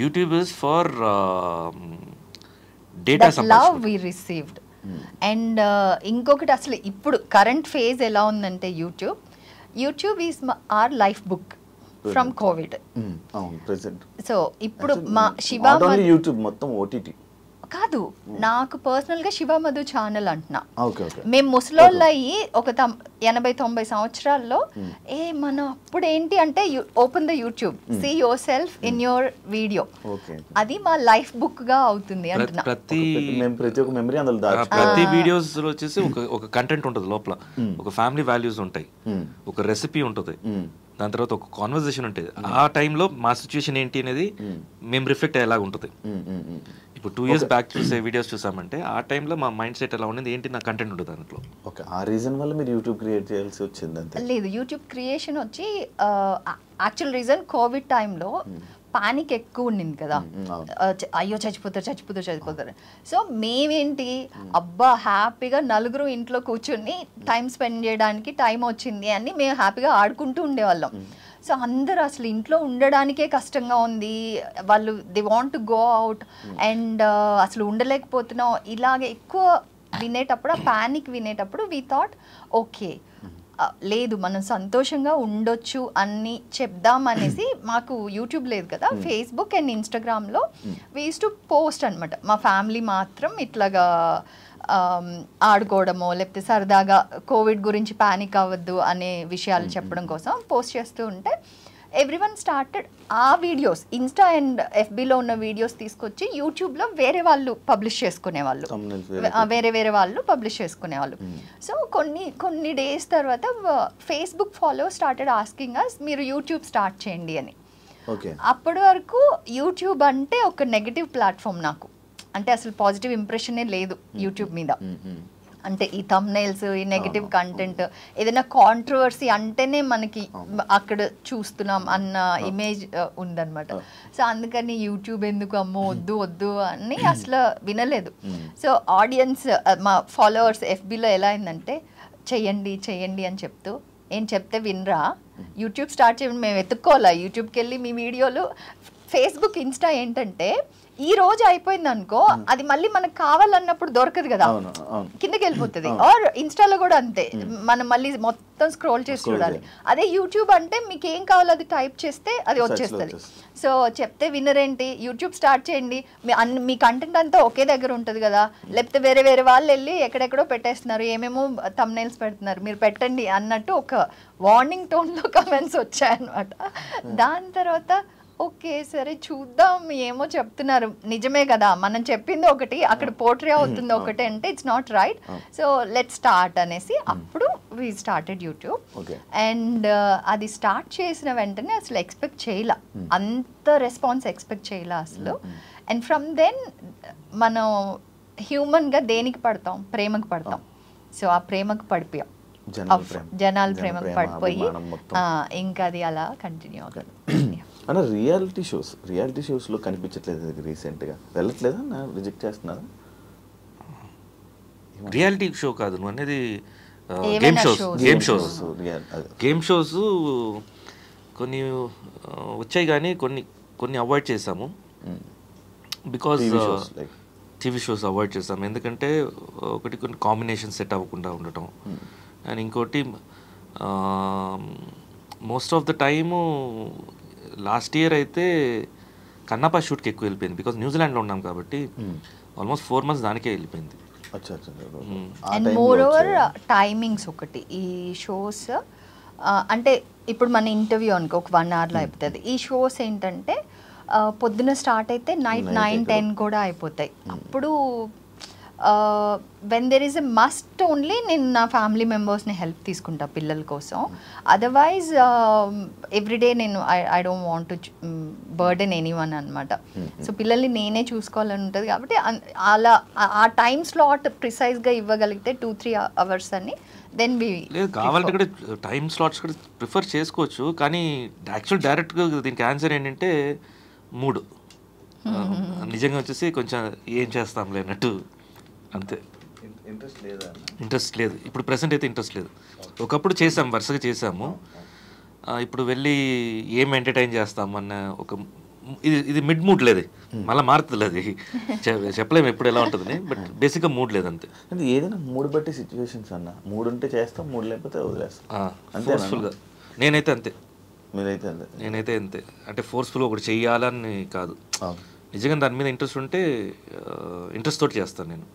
YouTube is for data love we received. And ఇంకొకటి అసలు ఇప్పుడు కరెంట్ ఫేజ్ ఎలా ఉందంటే YouTube is our life book from Covid. So ఇప్పుడు మా శివ యూట్యూబ్ మొత్తం ఓటీటీ కాదు, నాకు పర్సనల్ గా శివ మధు ఛానల్ అంటున్నా. మేము ముసలోళ్ళు అయ్యి ఒక 80-90 సంవత్సరాల్లో మన అప్పుడు ఏంటి అంటే open the YouTube, see yourself in your video, అది మా లైఫ్ బుక్ గా అవుతుంది అంటున్నా. ప్రతి వీడియోస్ లో వచ్చేసి ఒక కంటెంట్ ఉంటుంది లోపల, ఒక ఫ్యామిలీ వాల్యూస్ ఉంటాయి, ఒక రెసిపీ ఉంటుంది, దాని తర్వాత ఒక కాన్వర్జేషన్ ఉంటుంది. ఆ టైంలో మా సిచ్యువేషన్ ఏంటి అనేది మేము రిఫ్లెక్ట్ అయ్యేలాగా ఉంటుంది. ఇప్పుడు 2 years బ్యాక్ చూసే వీడియోస్ చూసామంటే ఆ టైంలో మా మైండ్ సెట్ ఎలా ఉండేది ఏంటి, నా కంటెంట్ ఉంటుంది దాంట్లో. ఓకే, ఆ రీజన్ వల్ల మీరు యూట్యూబ్ క్రియేట్ చేయాల్సి వచ్చింది అంతే? లేదు, యూట్యూబ్ క్రియేషన్ వచ్చి యాక్చువల్ రీజన్ కోవిడ్ టైంలో పానిక్ ఎక్కువ ఉండింది కదా, అయ్యో చచ్చిపోతారు. సో మేమేంటి అబ్బా హ్యాపీగా నలుగురు ఇంట్లో కూర్చుని టైం స్పెండ్ చేయడానికి టైం వచ్చింది అని మేము హ్యాపీగా ఆడుకుంటూ ఉండేవాళ్ళం. సో అందరూ అసలు ఇంట్లో ఉండడానికే కష్టంగా ఉంది, వాళ్ళు they want to go out and అసలు ఉండలేకపోతున్నాం. ఇలాగే ఎక్కువ వినేటప్పుడు ఆ పానిక్ వినేటప్పుడు వి థాట్ ఓకే లేదు మనం సంతోషంగా ఉండొచ్చు అని చెప్దాం అనేసి, మాకు యూట్యూబ్ లేదు కదా, ఫేస్బుక్ అండ్ ఇన్స్టాగ్రామ్లో వీ యూస్ టు పోస్ట్ అనమాట. మా ఫ్యామిలీ మాత్రం ఇట్లాగా ఆడుకోవడమో లేకపోతే సరదాగా కోవిడ్ గురించి పానిక్ అవ్వద్దు అనే విషయాలు చెప్పడం కోసం పోస్ట్ చేస్తూ ఉంటే ఎవ్రీవన్ స్టార్టెడ్ ఆ వీడియోస్ ఇన్స్టా అండ్ ఎఫ్బీలో ఉన్న వీడియోస్ తీసుకొచ్చి యూట్యూబ్లో వేరే వాళ్ళు పబ్లిష్ చేసుకునేవాళ్ళు, వేరే వాళ్ళు పబ్లిష్ చేసుకునేవాళ్ళు. సో కొన్ని డేస్ తర్వాత Facebook follow started asking us మీరు యూట్యూబ్ స్టార్ట్ చేయండి అని. అప్పటి వరకు యూట్యూబ్ అంటే ఒక నెగటివ్ ప్లాట్ఫామ్, నాకు అంటే అసలు పాజిటివ్ ఇంప్రెషనే లేదు యూట్యూబ్ మీద. అంటే ఈ థంబ్నెయిల్స్, ఈ నెగటివ్ కంటెంట్, ఏదైనా కాంట్రవర్సీ అంటేనే మనకి అక్కడ చూస్తున్నాం అన్న ఇమేజ్ ఉందన్నమాట. సో అందుకని యూట్యూబ్ ఎందుకు అమ్మో వద్దు అని అసలు వినలేదు. సో ఆడియన్స్ మా ఫాలోవర్స్ ఎఫ్బీలో ఎలా అయిందంటే చెయ్యండి అని చెప్తూ ఏం చెప్తే వినరా, యూట్యూబ్ స్టార్ట్ చేయండి, మేము వెతుక్కోవాలా యూట్యూబ్కి వెళ్ళి మీ వీడియోలు. ఫేస్బుక్ ఇన్స్టా ఏంటంటే ఈ రోజు అయిపోయింది అనుకో, అది మళ్ళీ మనకు కావాలన్నప్పుడు దొరకదు కదా, కిందకి వెళ్ళిపోతుంది. ఆర్ ఇన్స్టాలో కూడా అంతే, మనం మళ్ళీ మొత్తం స్క్రోల్ చేసి చూడాలి. అదే యూట్యూబ్ అంటే మీకు ఏం కావాలో అది టైప్ చేస్తే అది వచ్చేస్తుంది. సో చెప్తే వినరేంటి, యూట్యూబ్ స్టార్ట్ చేయండి, మీ కంటెంట్ అంతా ఒకే దగ్గర ఉంటుంది కదా, లేకపోతే వేరే వాళ్ళు వెళ్ళి ఎక్కడెక్కడో పెట్టేస్తున్నారు, ఏమేమో థంబ్నెయిల్స్ పెడుతున్నారు, మీరు పెట్టండి అన్నట్టు ఒక వార్నింగ్ టోన్లో కమెంట్స్ వచ్చాయన్నమాట. దాని తర్వాత ఓకే సరే చూద్దాం, ఏమో చెప్తున్నారు నిజమే కదా, మనం చెప్పింది ఒకటి అక్కడ పోర్ట్రే అవుతుంది ఒకటి అంటే it's not right, so let start అనేసి అప్పుడు వీ స్టార్టెడ్ యూట్యూబ్. అండ్ అది స్టార్ట్ చేసిన వెంటనే అసలు ఎక్స్పెక్ట్ చేయలే, అంత రెస్పాన్స్ ఎక్స్పెక్ట్ చేయలే అసలు. అండ్ ఫ్రమ్ దెన్ మనం హ్యూమన్గా దేనికి పడతాం, ప్రేమకు పడతాం. సో ఆ ప్రేమకు పడిపోయాం, జనాల ప్రేమకు పడిపోయి ఇంకా అది అలా కంటిన్యూ అవుతుంది. అన్న రియాలిటీ షోస్లో కనిపించట్లేదు రీసెంట్గా, వెళ్ళట్లేదా, రిజెక్ట్ చేస్తున్నారా? రియాలిటీ షో కాదు నువ్వు అనేది, గేమ్ షోస్ కొన్ని వచ్చాయి కానీ కొన్ని అవాయిడ్ చేసాము. బికాజ్ టీవీ షోస్ అవాయిడ్ చేసాము, ఎందుకంటే ఒకటి కొన్ని కాంబినేషన్ సెట్ అవ్వకుండా ఉండటం, అండ్ ఇంకోటి most of the time last year అయితే కన్నప్ప షూట్కి ఎక్కువ వెళ్ళిపోయింది బికాజ్ న్యూజిలాండ్లో ఉన్నాం కాబట్టి ఆల్మోస్ట్ 4 months దానికే వెళ్ళిపోయింది. అండ్ మోర్ ఓవర్ టైమింగ్స్ ఒకటి ఈ షోస్ అంటే ఇప్పుడు మన ఇంటర్వ్యూ అనుకో ఒక 1 hourలో అయిపోతుంది. ఈ షోస్ ఏంటంటే పొద్దున స్టార్ట్ అయితే నైట్ 9-10 కూడా అయిపోతాయి. అప్పుడు when there is a must only నేను నా ఫ్యామిలీ మెంబర్స్ని హెల్ప్ తీసుకుంటా పిల్లల కోసం. అదర్వైజ్ ఎవ్రీడే నేను I don't want to burden anyone అనమాట. సో పిల్లల్ని నేనే చూసుకోవాలని ఉంటుంది కాబట్టి అలా ఆ టైం స్లాట్ ప్రిసైజ్గా ఇవ్వగలిగితే 2-3 hours అని దెన్ లేదు కావాలంటే కూడా టైం స్లాట్స్ కూడా ప్రిఫర్ చేసుకోవచ్చు. కానీ యాక్చువల్ డైరెక్ట్గా దీనికి ఆన్సర్ ఏంటంటే మూడు నిజంగా వచ్చేసి కొంచెం ఏం చేస్తాంలే అన్నట్టు అంతే. ఇంట్రెస్ట్ లేదు ఇప్పుడు ప్రెసెంట్ అయితే ఇంట్రెస్ట్ లేదు. ఒకప్పుడు చేసాము వరుసగా చేసాము. ఇప్పుడు వెళ్ళి ఏం ఎంటర్టైన్ చేస్తామన్న ఒక ఇది మిడ్ మూడ్ లేదు మళ్ళీ మారుతుంది అది చెప్పలేము ఎప్పుడు ఎలా ఉంటుంది బట్ బేసిక్గా మూడ్ లేదు అంతే. అంటే ఏదైనా మూడు బట్టి సిచ్యువేషన్స్ అన్న మూడు ఉంటే చేస్తాం మూడు లేకపోతే వదిలేస్తాం ఫోర్స్ఫుల్గా. నేనైతే అంతే మీరైతే అంతే నేనైతే అంతే అంటే ఫోర్స్ఫుల్గా ఒకటి చెయ్యాలని కాదు నిజంగా దాని మీద ఇంట్రెస్ట్ ఉంటే ఇంట్రెస్ట్ తోటి చేస్తాను నేను.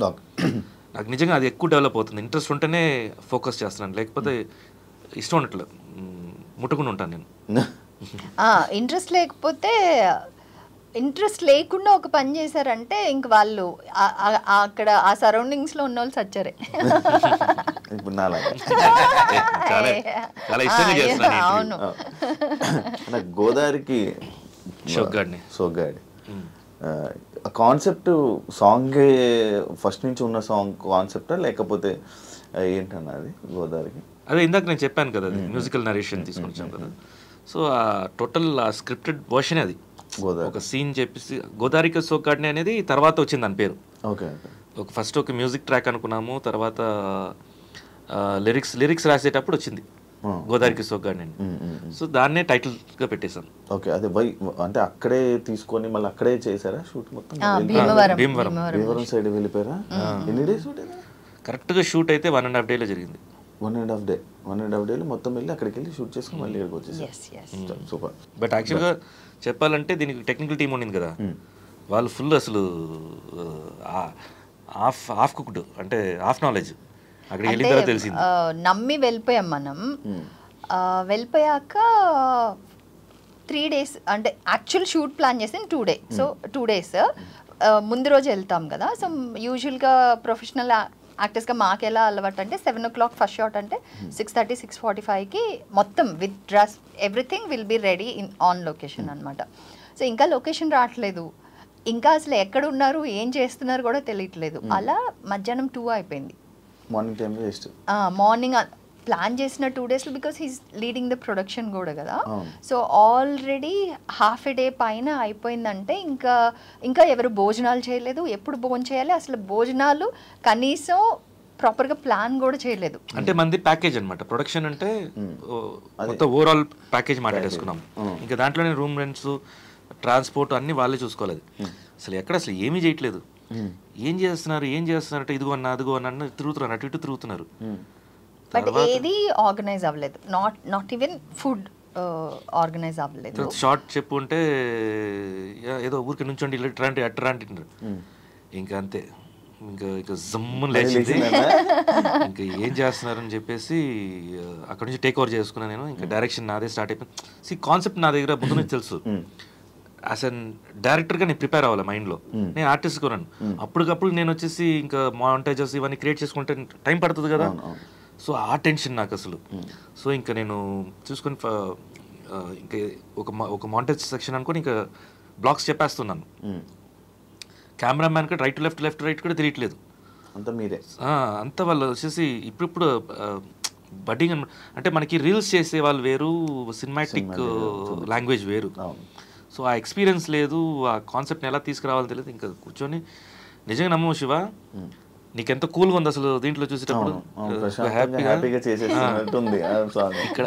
నాకు నిజంగా అది ఎక్కువ డెవలప్ అవుతుంది. ఇంట్రెస్ట్ ఉంటేనే ఫోకస్ చేస్తున్నాను లేకపోతే ఇష్టం ఉన్నట్లు ముట్టుకుని ఉంటాను నేను. ఇంట్రెస్ట్ లేకుండా ఒక పని చేశారంటే ఇంక వాళ్ళు అక్కడ ఆ సరౌండింగ్స్లో ఉన్న వాళ్ళు సచ్చారే. ఇప్పుడు అవును నాకు గోదావరికి సోగ్గాడి కాన్సెప్ట్ సాంగ్ ఫస్ట్ నుంచి ఉన్న సాంగ్ కాన్సెప్టా లేకపోతే ఏంటన్నా అది గోదావరికి? అదే ఇందాక నేను చెప్పాను కదా మ్యూజికల్ నరేషన్ తీసుకొచ్చాం కదా. సో ఆ టోటల్ స్క్రిప్టెడ్ వర్షన్ అది ఒక సీన్ చెప్పేసి గోదావరికి సోగ్గాడిని అనేది తర్వాత వచ్చింది దాని పేరు. ఓకే ఒక ఫస్ట్ ఒక మ్యూజిక్ ట్రాక్ అనుకున్నాము తర్వాత లిరిక్స్ రాసేటప్పుడు వచ్చింది గోదావరికి సోగ్గాడిని అని. సో దాన్నే టైటిల్గా పెట్టేశాం. ఓకే అదే అంటే అక్కడే తీసుకొని మళ్ళీ అక్కడే చేశారా షూట్ మొత్తం? భీమవరం సైడ్ వెళ్ళిపోయారా? ఎన్ని డేస్ షూట్? కరెక్ట్గా షూట్ అయితే 1.5 days జరిగింది. 1.5 days మొత్తం వెళ్ళి అక్కడికి వెళ్ళి షూట్ చేసుకుని మళ్ళీ ఇక్కడికి వచ్చేసారు. సూపర్. బట్ యాక్చువల్గా చెప్పాలంటే దీనికి టెక్నికల్ టీం ఉండింది కదా వాళ్ళు ఫుల్ అసలు హాఫ్ కుక్డ్ అంటే హాఫ్ నాలెడ్జ్ అక్కడికి వెళ్ళిన తర్వాత తెలిసింది. నమ్మి వెళ్ళిపోయాం మనం. వెళ్ళిపోయాక 3 days అంటే యాక్చువల్ షూట్ ప్లాన్ చేసింది 2 days. సో 2 days ముందు రోజు వెళ్తాం కదా. సో యూజువల్గా ప్రొఫెషనల్ యాక్టర్స్గా మాకు ఎలా అలవాటు అంటే 7 o'clock ఫస్ట్ షాట్ అంటే 6:30 6:45కి మొత్తం with dress everything will be ready on location అనమాట. సో ఇంకా లొకేషన్ రావట్లేదు ఇంకా అసలు ఎక్కడ ఉన్నారు ఏం చేస్తున్నారు కూడా తెలియట్లేదు. అలా మధ్యాహ్నం 2 అయిపోయింది. మార్నింగ్ ప్లాన్ చేసిన 2 days because he's leading the production కూడా కదా. So already half a day పైన అయిపోయిందంటే ఇంకా ఎవరు భోజనాలు చేయలేదు. ఎప్పుడు భోజనం చేయాలి అసలు భోజనాలు కనీసం ప్రాపర్గా ప్లాన్ కూడా చేయలేదు. అంటే మంది ప్యాకేజ్ అనమాట ప్రొడక్షన్ అంటే మొత్తం ఓవరాల్ ప్యాకేజ్ మాట్లాడేసుకున్నాం. ఇంకా దాంట్లోనే రూమ్ రెంట్స్ ట్రాన్స్పోర్ట్ అన్ని వాళ్ళే చూసుకోలేదు. అసలు ఎక్కడ అసలు ఏమీ చేయట్లేదు. ఏం చేస్తున్నారంటే ఇదిగో అన్న అదిగో అన్న తిరుగుతున్నారు అటు ఇటు తిరుగుతున్నారు. బట్ ఏది ఆర్గనైజ్ అవ్వలేదు. నాట్ ఈవెన్ ఫుడ్ ఆర్గనైజ్ అవ్వలేదు. షార్ట్ చెప్పు అంటే ఏదో ఊరికి నుంచోండి ఇట్లాంటి అట్రాంటి ఇంకా అంతే ఇంకా జమ్మును లేచింది. ఇంకా ఏం చేస్తున్నారని చెప్పేసి అక్కడ నుంచి టేక్ ఓవర్ చేసుకున్నాను నేను. ఇంకా డైరెక్షన్ నాదే స్టార్ట్ అయిపోయింది. కాన్సెప్ట్ నా దగ్గర ముందు నుంచి తెలుసు. యాజ్ అన్ డైరెక్టర్గా నేను ప్రిపేర్ అవ్వాలి మైండ్లో. నేను ఆర్టిస్ట్ కొన్నాను అప్పటికప్పుడు నేను వచ్చేసి ఇంకా మాంటేజెస్ ఇవన్నీ క్రియేట్ చేసుకుంటే టైం పడుతుంది కదా. సో ఆ టెన్షన్ నాకు అసలు. సో ఇంకా నేను చూసుకొని ఇంకా ఒక మాంటేజ్ సెక్షన్ అనుకొని ఇంకా బ్లాక్స్ చెప్పేస్తున్నాను. కెమెరామ్యాన్ కూడా రైట్ కూడా తెలియట్లేదు అంతా వాళ్ళు వచ్చేసి ఇప్పుడు బడ్డింగ్ అంటే మనకి రీల్స్ చేసే వాళ్ళు వేరు సినిమాటిక్ లాంగ్వేజ్ వేరు. సో ఆ ఎక్స్పీరియన్స్ లేదు ఆ కాన్సెప్ట్ని ఎలా తీసుకురావాలో తెలియదు. ఇంకా కూర్చొని నిజంగా నమ్మవు శివ నీకెంత కూల్గా ఉంది అసలు దీంట్లో చూసేటప్పుడు ఇక్కడ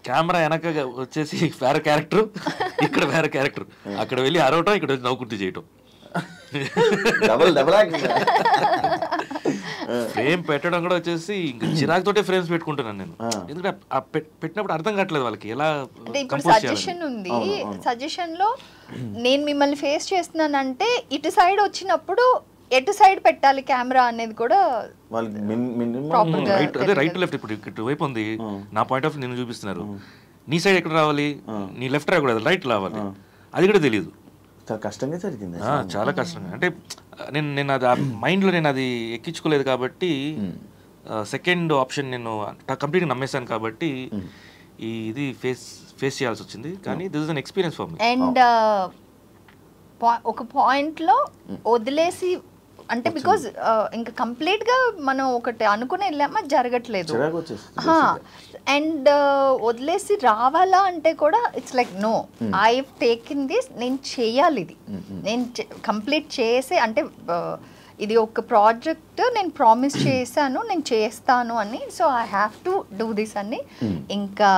కెమెరా వెనక వచ్చేసి వేరే క్యారెక్టర్ ఇక్కడ వేరే క్యారెక్టర్ అక్కడ వెళ్ళి అరవటం ఇక్కడ వచ్చి నవ్వుకుంటూ చేయటం ఫ్రేమ్ పెట్టడం కూడా వచ్చేసి ఇంకా చిరాకుతోటే ఫ్రేమ్స్ పెట్టుకుంటున్నాను నేను. ఎందుకంటే పెట్టినప్పుడు అర్థం కావట్లేదు వాళ్ళకి ఎలా. అంటే ఇప్పుడు సజెషన్ ఉంది, సజెషన్ లో నేను మిమ్మల్ని ఫేస్ చేస్తున్నానంటే ఇటు సైడ్ వచ్చినప్పుడు ఎటు సైడ్ పెట్టాలి కెమెరా అనేది కూడా అదే రైట్ లెఫ్ట్. ఇప్పుడు ఇటు వైపు ఉంది, నా పాయింట్ ఆఫ్ నేను చూపిస్తున్నారు, నీ సైడ్ ఎక్కడ రావాలి, నీ లెఫ్ట్ రాకూడదు, రైట్ రావాలి, అది కూడా తెలియదు. చాలా కష్టంగా జరిగింది, చాలా కష్టంగా. అంటే నేను అది మైండ్లో నేను అది ఎక్కించుకోలేదు కాబట్టి సెకండ్ ఆప్షన్ నేను కంప్లీట్గా నమ్మేశాను కాబట్టి ఇది ఫేస్ చేయాల్సి వచ్చింది. కానీ this is an experience for me. And ఒక పాయింట్లో వదిలేసి అంటే బికాజ్ ఇంకా కంప్లీట్ గా మనం ఒకటి అనుకుని వెళ్ళామా జరగట్లేదు, అండ్ వదిలేసి రావాలా అంటే కూడా it's like no, I taking this, నేను చేయాలి, ఇది నేను కంప్లీట్ చేసే, అంటే ఇది ఒక ప్రాజెక్ట్ నేను ప్రామిస్ చేశాను నేను చేస్తాను అని, so I have to do this అని. ఇంకా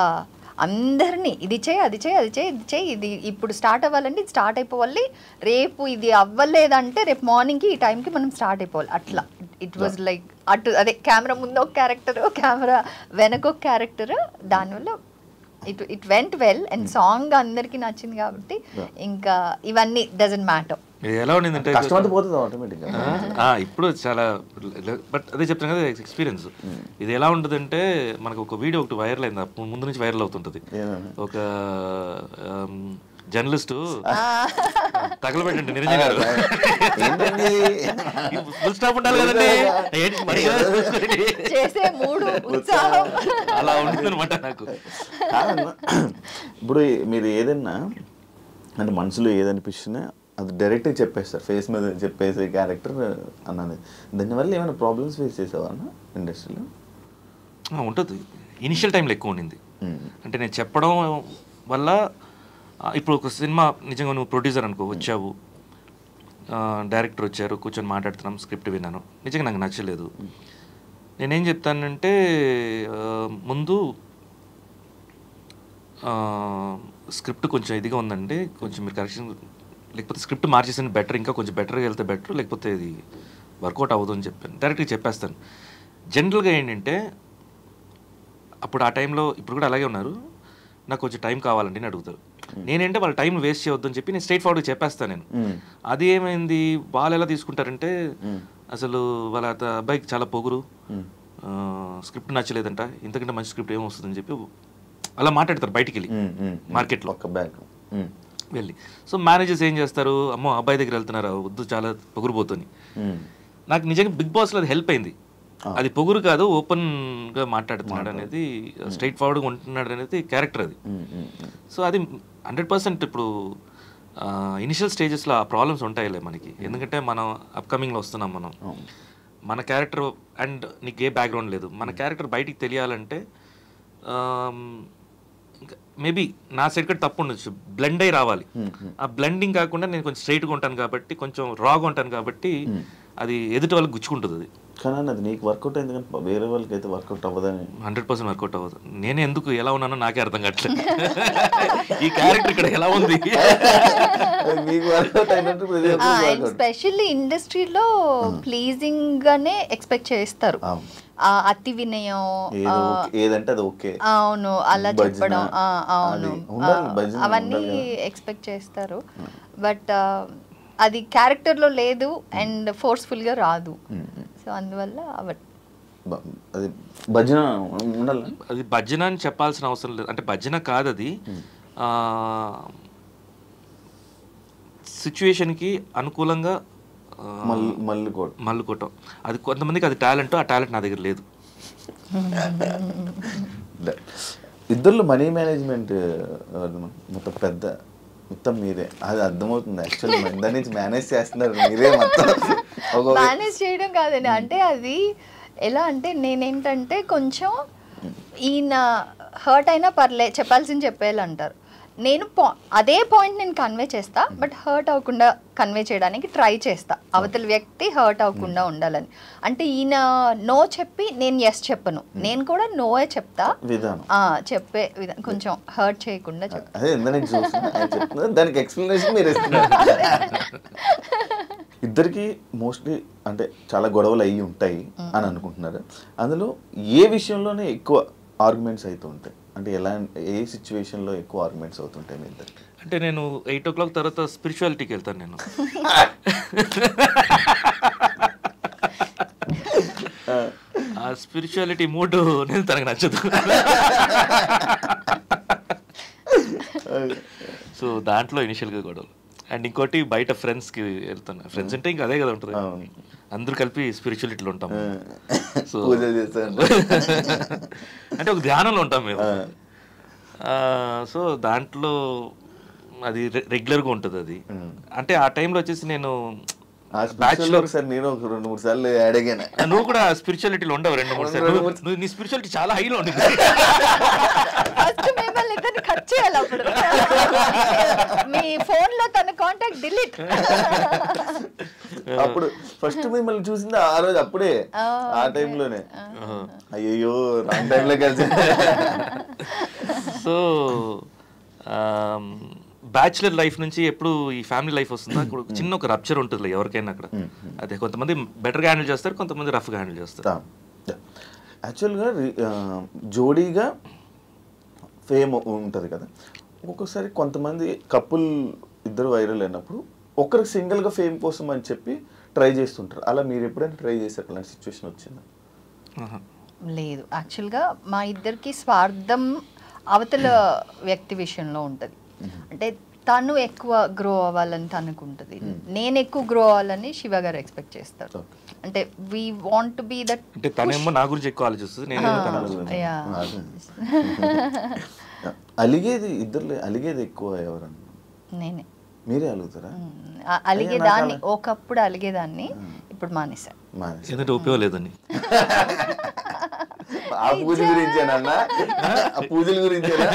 అందరినీ ఇది చేయి అది చేయి అది చేయి ఇది చేయి, ఇది ఇప్పుడు స్టార్ట్ అవ్వాలంటే ఇది స్టార్ట్ అయిపోవాలి, రేపు ఇది అవ్వలేదంటే రేపు మార్నింగ్కి ఈ టైంకి మనం స్టార్ట్ అయిపోవాలి, అట్లా. ఇట్ వాజ్ లైక్ అటు అదే కెమెరా ముందు ఒక క్యారెక్టర్, కెమెరా వెనక ఒక క్యారెక్టర్, దానివల్ల it went well. And song అందరికీ నచ్చింది కాబట్టి ఇంకా ఇవన్నీ డజంట్ మ్యాటర్. ఎలా ఉండిందంటే ఇప్పుడు చాలా, బట్ అదే చెప్తాను కదా ఎక్స్పీరియన్స్. ఇది ఎలా ఉంటుందంటే మనకు ఒక వీడియో ఒకటి వైరల్ అయింది, ముందు నుంచి వైరల్ అవుతుంటుంది. ఒక జర్నలిస్టు తగలబెట్టండి నిరంజన్ గారు, ఫుల్ స్టాప్ ఉండాలి కదండి, అలా ఉంటుంది అనమాట నాకు. ఇప్పుడు మీరు ఏదన్నా అంటే మనసులో ఏదనిపిస్తున్నా అది డైరెక్ట్గా చెప్పేస్తారు, ఫేస్ మీద చెప్పేసే క్యారెక్టర్ అన్నది. దానివల్ల ఏమైనా ప్రాబ్లమ్స్ ఫేస్ చేసావా అన్న ఇండస్ట్రీలో? ఉంటుంది, ఇనిషియల్ టైంలో ఎక్కువ ఉండింది. అంటే నేను చెప్పడం వల్ల ఇప్పుడు ఒక సినిమా నిజంగా నువ్వు ప్రొడ్యూసర్ అనుకో, వచ్చావు, డైరెక్టర్ వచ్చారు, కూర్చొని మాట్లాడుతున్నాం, స్క్రిప్ట్ విన్నాను, నిజంగా నాకు నచ్చలేదు. నేనేం చెప్తానంటే ముందు స్క్రిప్ట్ కొంచెం ఇదిగా ఉందండి, కొంచెం మీరు కరెక్షన్, లేకపోతే స్క్రిప్ట్ మార్చేసిన బెటర్, ఇంకా కొంచెం బెటర్గా వెళ్తే బెటర్, లేకపోతే ఇది వర్కౌట్ అవ్వదు అని చెప్పాను, డైరెక్ట్గా చెప్పేస్తాను. జనరల్గా ఏంటంటే అప్పుడు ఆ టైంలో, ఇప్పుడు కూడా అలాగే ఉన్నారు, నాకు కొంచెం టైం కావాలండి అని అడుగుతారు. నేనంటే వాళ్ళ టైం వేస్ట్ చేయొద్దని చెప్పి నేను స్ట్రైట్ ఫార్వర్డ్గా చెప్పేస్తాను నేను. అది ఏమైంది, వాళ్ళు ఎలా తీసుకుంటారంటే అసలు వాళ్ళ అబ్బాయికి చాలా పొగురు, స్క్రిప్ట్ నచ్చలేదంట, ఇంతకంటే మంచి స్క్రిప్ట్ ఏమొస్తుందని చెప్పి అలా మాట్లాడతారు బయటికి వెళ్ళి మార్కెట్లో వెళ్ళి. సో మేనేజర్స్ ఏం చేస్తారు, అమ్మో అబ్బాయి దగ్గర వెళ్తున్నారా, వద్దు చాలా పొగురుపోతుంది. నాకు నిజంగా బిగ్ బాస్లో అది హెల్ప్ అయింది. అది పొగురు కాదు, ఓపెన్గా మాట్లాడుతున్నాడు అనేది, స్ట్రైట్ ఫార్వర్డ్గా ఉంటున్నాడు అనేది క్యారెక్టర్ అది. సో అది 100% ఇప్పుడు ఇనిషియల్ స్టేజెస్లో ఆ ప్రాబ్లమ్స్ ఉంటాయిలే మనకి, ఎందుకంటే మనం అప్కమింగ్లో వస్తున్నాం, మనం మన క్యారెక్టర్ అండ్ నీకు ఏ బ్యాక్గ్రౌండ్ లేదు, మన క్యారెక్టర్ బయటికి తెలియాలంటే మేబీ నా సైడ్ కూడా తప్పు ఉండొచ్చు, బ్లెండ్ అయి రావాలి. ఆ బ్లెండింగ్ కాకుండా నేను కొంచెం స్ట్రైట్గా ఉంటాను కాబట్టి, కొంచెం రాగా ఉంటాను కాబట్టి అది ఎదుటి వాళ్ళకి గుచ్చుకుంటుంది. అది కానీ అది నీకు వర్కౌట్ అయింది, కానీ వేరే వాళ్ళకి అయితే వర్కౌట్ అవ్వదని. 100% వర్కౌట్ అవ్వదు. నేను ఎందుకు ఎలా ఉన్నానో నాకే అర్థం కావట్లేదు, ఈ క్యారెక్టర్ ఇక్కడ ఎలా ఉంది. స్పెషల్లీ ఇండస్ట్రీలో ప్లీజింగ్ గానే ఎక్స్పెక్ట్ చేస్తారు, అతి వినయం ఏదంటే అది ఓకే, అవును అలా చెప్పడం, అవును అవన్నీ ఎక్స్పెక్ట్ చేస్తారు. బట్ అది క్యారెక్టర్లో లేదు అండ్ ఫోర్స్ఫుల్గా రాదు. సో అందువల్ల అది భజన ఉండాలి. అది భజన అని చెప్పాల్సిన అవసరం లేదు, అంటే భజన కాదు అది, సిచ్యువేషన్కి అనుకూలంగా మల్లుకోవటం. అది కొంతమందికి అది టాలెంట్, ఆ టాలెంట్ నా దగ్గర లేదు. ఇద్దరు మనీ మేనేజ్మెంట్ మొత్తం మీరే, అది అర్థమవుతుంది. యాక్చువల్లీ దాని నుంచి మేనేజ్ చేస్తున్నారు మీరే మొత్తం. మేనేజ్ చేయడం కాదండి, అంటే అది ఎలా అంటే నేనేంటంటే కొంచెం ఈయన హర్ట్ అయినా పర్లే, చెప్పాల్సింది చెప్పేయాలంటారు. నేను అదే పాయింట్ నేను కన్వే చేస్తా, బట్ హర్ట్ అవ్వకుండా కన్వే చేయడానికి ట్రై చేస్తా, అవతల వ్యక్తి హర్ట్ అవ్వకుండా ఉండాలని. అంటే ఈయన నో చెప్పి నేను ఎస్ చెప్పను, నేను కూడా నోయే చెప్తా, చెప్పే విధానం కొంచెం హర్ట్ చేయకుండా చెప్తా. ఇద్దరికి మోస్ట్లీ అంటే చాలా గొడవలు అయ్యి ఉంటాయి అని అనుకుంటున్నారు. అందులో ఏ విషయంలోనే ఎక్కువ ఆర్గ్యుమెంట్స్ అవుతూ ఉంటాయి? అంటే ఏ సిచ్యువేషన్లో ఎక్కువ ఆర్గ్యుమెంట్స్ అవుతుంటాయి మీ ఇద్దరికి? అంటే నేను 8 o'clock తర్వాత స్పిరిచువాలిటీకి వెళ్తాను నేను. ఆ స్పిరిచువాలిటీ మూడ్ నేను తనకు నచ్చదు. సో దాంట్లో ఇనిషియల్గా గొడవలు. అండ్ ఇంకోటి బయట ఫ్రెండ్స్కి వెళ్తాను. ఫ్రెండ్స్ అంటే ఇంకా అదే కదా ఉంటుంది, అందరూ కలిపి స్పిరిచువాలిటీలో ఉంటాం. సో అంటే ఒక ధ్యానంలో ఉంటాం మేము. సో దాంట్లో అది రెగ్యులర్గా ఉంటుంది అది. అంటే ఆ టైంలో వచ్చేసి నేను బ్యాచులర్ సార్, నేను ఒక 2-3 సార్లు అడిగాను. నువ్వు కూడా స్పిరిచువాలిటీలో ఉండవు 2-3 సార్లు. నీ స్పిరిచువాలిటీ చాలా హైలో ఉంటుంది. కట్ చేయాలి అప్పుడు మీ ఫోన్ లో తన కాంటాక్ట్ డిలీట్. అప్పుడు ఫస్ట్ మిమ్మల్ని చూసింది ఆ రోజు, అప్పుడే ఆ టైంలోనే. అయ్యో రాంగ్ టైంలో కలిసి. సో బ్యాచులర్ లైఫ్ నుంచి ఎప్పుడు ఈ ఫ్యామిలీ లైఫ్ వస్తుందా, అక్కడ చిన్న ఒక రప్చర్ ఉంటుంది ఎవరికైనా అక్కడ. అదే కొంతమంది బెటర్గా హ్యాండిల్ చేస్తారు, కొంతమంది రఫ్గా హ్యాండిల్ చేస్తారు. యాక్చువల్గా జోడీగా ఫేమ్ ఉంటుంది కదా, ఒక్కొక్కసారి కొంతమంది కపుల్ ఇద్దరు వైరల్ అయినప్పుడు ఒకరికి సింగిల్గా ఫేమ్ కోసం అని చెప్పి ట్రై చేస్తుంటారు. అలా మీరు ఎప్పుడైనా ట్రై చేశారు? అలాంటి సిచ్యువేషన్ వచ్చిందా? లేదు, యాక్చువల్గా మా ఇద్దరికి స్వార్థం అవతల వ్యక్తి విషయంలో ఉంటుంది. అంటే తను ఎక్కువ గ్రో అవ్వాలని తనకు ఉంటుంది, నేను ఎక్కువ గ్రో అవ్వాలని శివ గారు ఎక్స్పెక్ట్ చేస్తారు. అంటే we want to be that. అంటే తనేమో నా గురించి ఎక్కువ ఆలోచిస్తుంది, నేను అలిగేది ఇద్దరు అలిగేది ఎక్కువ ఎవరన్నా? నేనే. మీరే అలుగుతారా? అలిగేదాన్ని, ఒకప్పుడు అలిగేదాన్ని, ఇప్పుడు మానేసా. ఎందుకంటే ఉపయోగం లేదని. ఆ పూజ గురించేనన్నా? పూజల గురించేనా?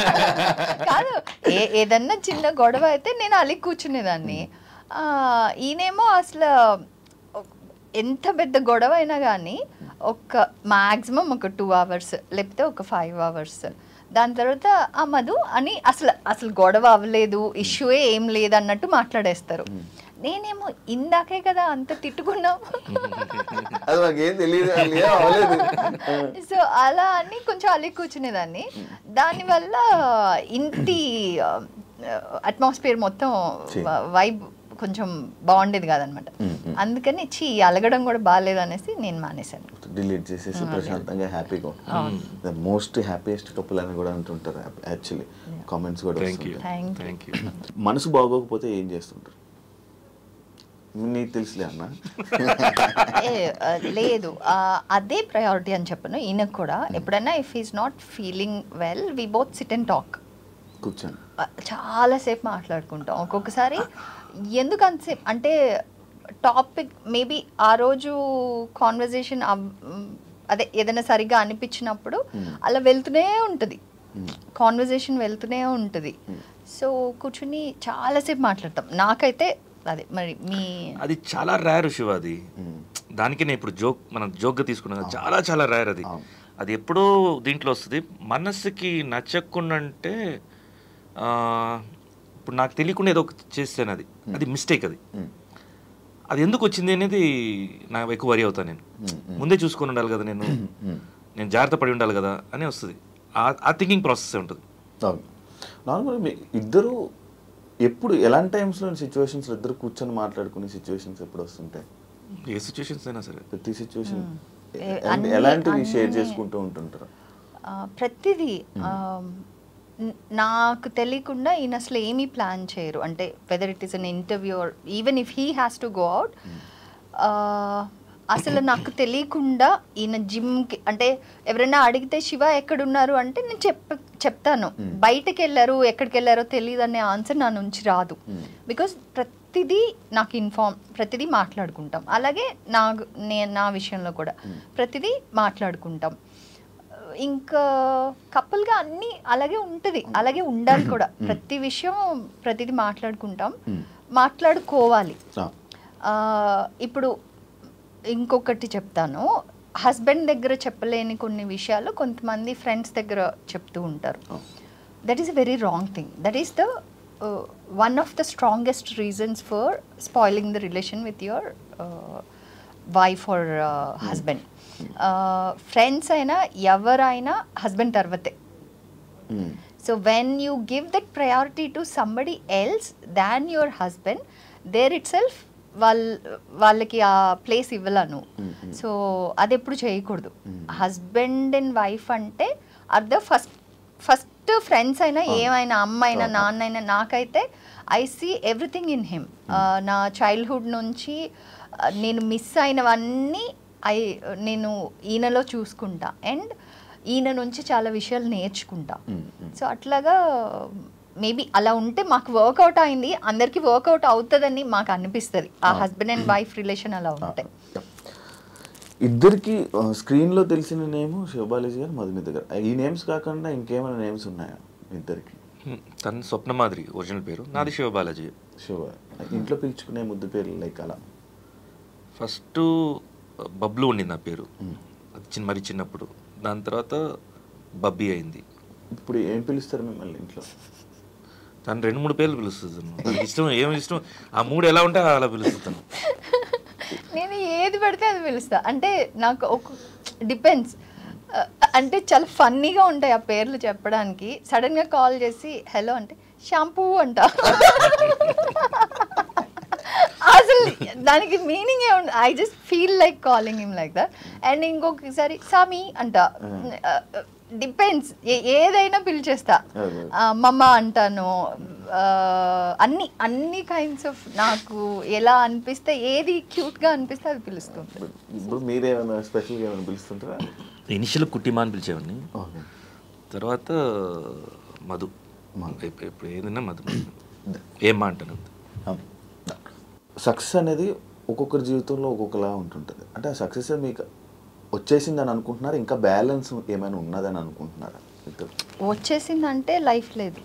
కాదు, ఏదన్నా చిన్న గొడవ అయితే నేను అలిగి కూర్చునేదాన్ని. ఈయనేమో అసలు ఎంత పెద్ద గొడవ అయినా కానీ ఒక మ్యాక్సిమం ఒక 2 hours లేకపోతే ఒక 5 hours, దాని తర్వాత ఆ మధు అని అసలు గొడవ అవ్వలేదు, ఇష్యూయే ఏం లేదు అన్నట్టు మాట్లాడేస్తారు. నేనేమో ఇందాకే కదా అంత తిట్టుకున్నావు, సో అలా అని కొంచెం అలిగి కూర్చునేదాన్ని. దానివల్ల ఇంటి అట్మాస్ఫియర్ మొత్తం వైబ్ కొంచెం బాగుండేది కాదనమాట. అందుకని అలగడం కూడా బాగాలేదు అనేసి నేను మానేశాను, డిలీట్ చేసేసి ప్రశాంతంగా హ్యాపీగా. ద మోస్ట్ హ్యాపీయెస్ట్ కపుల్ అని కూడా అంటుంటారు యాక్చువల్లీ, కామెంట్స్ కూడా. మనసు బాగోకపోతే ఏం చేస్తుంటారు? నీకు తెలుసులే అన్న. లేదు, అదే ప్రయారిటీ అని చెప్పను. ఈయనకు కూడా ఎప్పుడైనా if is not feeling well, we both sit and talk. కూర్చొని చాలాసేపు మాట్లాడుకుంటాం. ఒక్కొక్కసారి ఎందుకు అంతసేపు అంటే టాపిక్ మేబీ ఆ రోజు కాన్వర్జేషన్ అదే ఏదైనా సరిగ్గా అనిపించినప్పుడు అలా వెళ్తూనే ఉంటుంది, కాన్వర్జేషన్ వెళ్తూనే ఉంటుంది. సో కూర్చుని చాలాసేపు మాట్లాడతాం. నాకైతే అదే మరి అది చాలా రేర్ శివ. అది దానికి నేను ఇప్పుడు మనం జోక్గా తీసుకున్నాం, చాలా చాలా రేర్ అది. అది ఎప్పుడో దీంట్లో వస్తుంది. మనసుకి నచ్చకుండా అంటే ఇప్పుడు నాకు తెలియకుండా ఏదో చేస్తాను, అది మిస్టేక్. అది ఎందుకు వచ్చింది అనేది నాకు ఎక్కువ వరి అవుతాను. నేను ముందే చూసుకొని ఉండాలి కదా, నేను జాగ్రత్త పడి ఉండాలి కదా అని వస్తుంది. ఆ థింకింగ్ ప్రాసెస్ ఉంటుంది. నార్మల్గా ఇద్దరు ఎప్పుడు ఎలాంటి టైమ్స్లో సిచ్యువేషన్స్ ఇద్దరు కూర్చొని మాట్లాడుకునే సిచ్యువేషన్స్ ఎప్పుడు వస్తుంటాయి? ఏ సిచ్యువేషన్స్ అయినా సరే, ప్రతి సిచ్యువేషన్ ఎలాంటివి షేర్ చేసుకుంటూ ఉంటుంటారు? ప్రతిదీ నాకు తెలియకుండా ఈయన అసలు ఏమీ ప్లాన్ చేయరు. అంటే whether it is an interview or even if he has to go out, అసలు నాకు తెలియకుండా ఈయన జిమ్కి అంటే ఎవరైనా అడిగితే శివ ఎక్కడున్నారు అంటే నేను చెప్తాను. బయటకు వెళ్ళారు, ఎక్కడికి వెళ్ళారో తెలియదు అనే ఆన్సర్ నా నుంచి రాదు. బికాస్ ప్రతిదీ నాకు ప్రతిదీ మాట్లాడుకుంటాం. అలాగే నా విషయంలో కూడా ప్రతిదీ మాట్లాడుకుంటాం. ఇంకా కపుల్గా అన్నీ అలాగే ఉంటుంది, అలాగే ఉండాలి కూడా. ప్రతి విషయం ప్రతిదీ మాట్లాడుకుంటాం, మాట్లాడుకోవాలి. ఇప్పుడు ఇంకొకటి చెప్తాను, హస్బెండ్ దగ్గర చెప్పలేని కొన్ని విషయాలు కొంతమంది ఫ్రెండ్స్ దగ్గర చెప్తూ ఉంటారు. That is a very wrong thing. That is the one of the strongest reasons for spoiling the relation with your wife or husband. Friends అయినా ఎవరైనా హస్బెండ్ తర్వాతే. So when you give that priority to somebody else than your husband, there itself వాళ్ళకి ఆ place ఇవ్వలను. So అది ఎప్పుడు చేయకూడదు. Husband and wife అంటే are the first friends అయినా ఏమైనా అమ్మ అయినా నాన్న అయినా నాకైతే I see everything in him. నా చైల్డ్హుడ్ నుంచి నేను మిస్ అయినవన్నీ నేను ఈయనలో చూసుకుంటా అండ్ ఈయన నుంచి చాలా విషయాలు నేర్చుకుంటా. సో అట్లాగా మేబీ అలా ఉంటే మాకు వర్కౌట్ అయింది, అందరికీ వర్కౌట్ అవుతుందని మాకు అనిపిస్తుంది ఆ హస్బెండ్ అండ్ వైఫ్ రిలేషన్ అలా ఉంటే. ఇద్దరికి స్క్రీన్లో తెలిసిన నేమ్ శివబాలాజీ గారు, మధుమిత గారు. ఈ నేమ్స్ కాకుండా ఇంకేమైనా నేమ్స్ ఉన్నాయా ఇద్దరికి? తన స్వప్నమాధురి ఒరిజినల్ పేరు, నాది శివబాలాజీ. శివ. ఇంట్లో పిలుచుకునే ముద్దు పేరు లైక్ అలా? ఫస్ట్ బబ్లు ఉండింది నా పేరు మరి చిన్నప్పుడు. దాని తర్వాత బబ్బీ అయింది. ఇప్పుడు ఏం పిలుస్తారు మిమ్మల్ని ఇంట్లో? తను 2-3 పేర్లు పిలుస్తుంది. ఇష్టం ఏమి ఇష్టం ఆ 3 ఎలా ఉంటే అలా పిలుస్తాను. నేను ఏది పడితే అది పిలుస్తా. అంటే నాకు ఒక డిపెండ్స్. అంటే చాలా ఫన్నీగా ఉంటాయి ఆ పేర్లు చెప్పడానికి. సడన్గా కాల్ చేసి హలో అంటే షాంపూ అంట. అసలు దానికి మీనింగ్ ఏ ఉంది. I just feel like calling him like that. And ఇంకొకసారి సామి అంట. డిపెండ్స్, ఏదైనా పిలిచేస్తా. మమ్మ అంటాను. అన్ని కైండ్స్ ఆఫ్ నాకు ఎలా అనిపిస్తే, ఏది క్యూట్గా అనిపిస్తే అది పిలుస్తుంటాను. ఇప్పుడు మీరేమైనా స్పెషల్గా ఏమైనా పిలుస్తుంటారా? ఇనిషియల్ కుట్టిమా అని పిలిచేవాడిని. తర్వాత మధు. ఇప్పుడు ఏదైనా మధు ఏమ్మా అంటాను. సక్సెస్ అనేది ఒక్కొక్కరి జీవితంలో ఒక్కొక్కలా ఉంటుంటుంది. అంటే ఆ సక్సెస్ మీకు వచ్చేసిందని అనుకుంటున్నారా, ఇంకా బ్యాలెన్స్ ఏమైనా ఉన్నదని అనుకుంటున్నారా? వచ్చేసిందంటే లైఫ్ లేదు.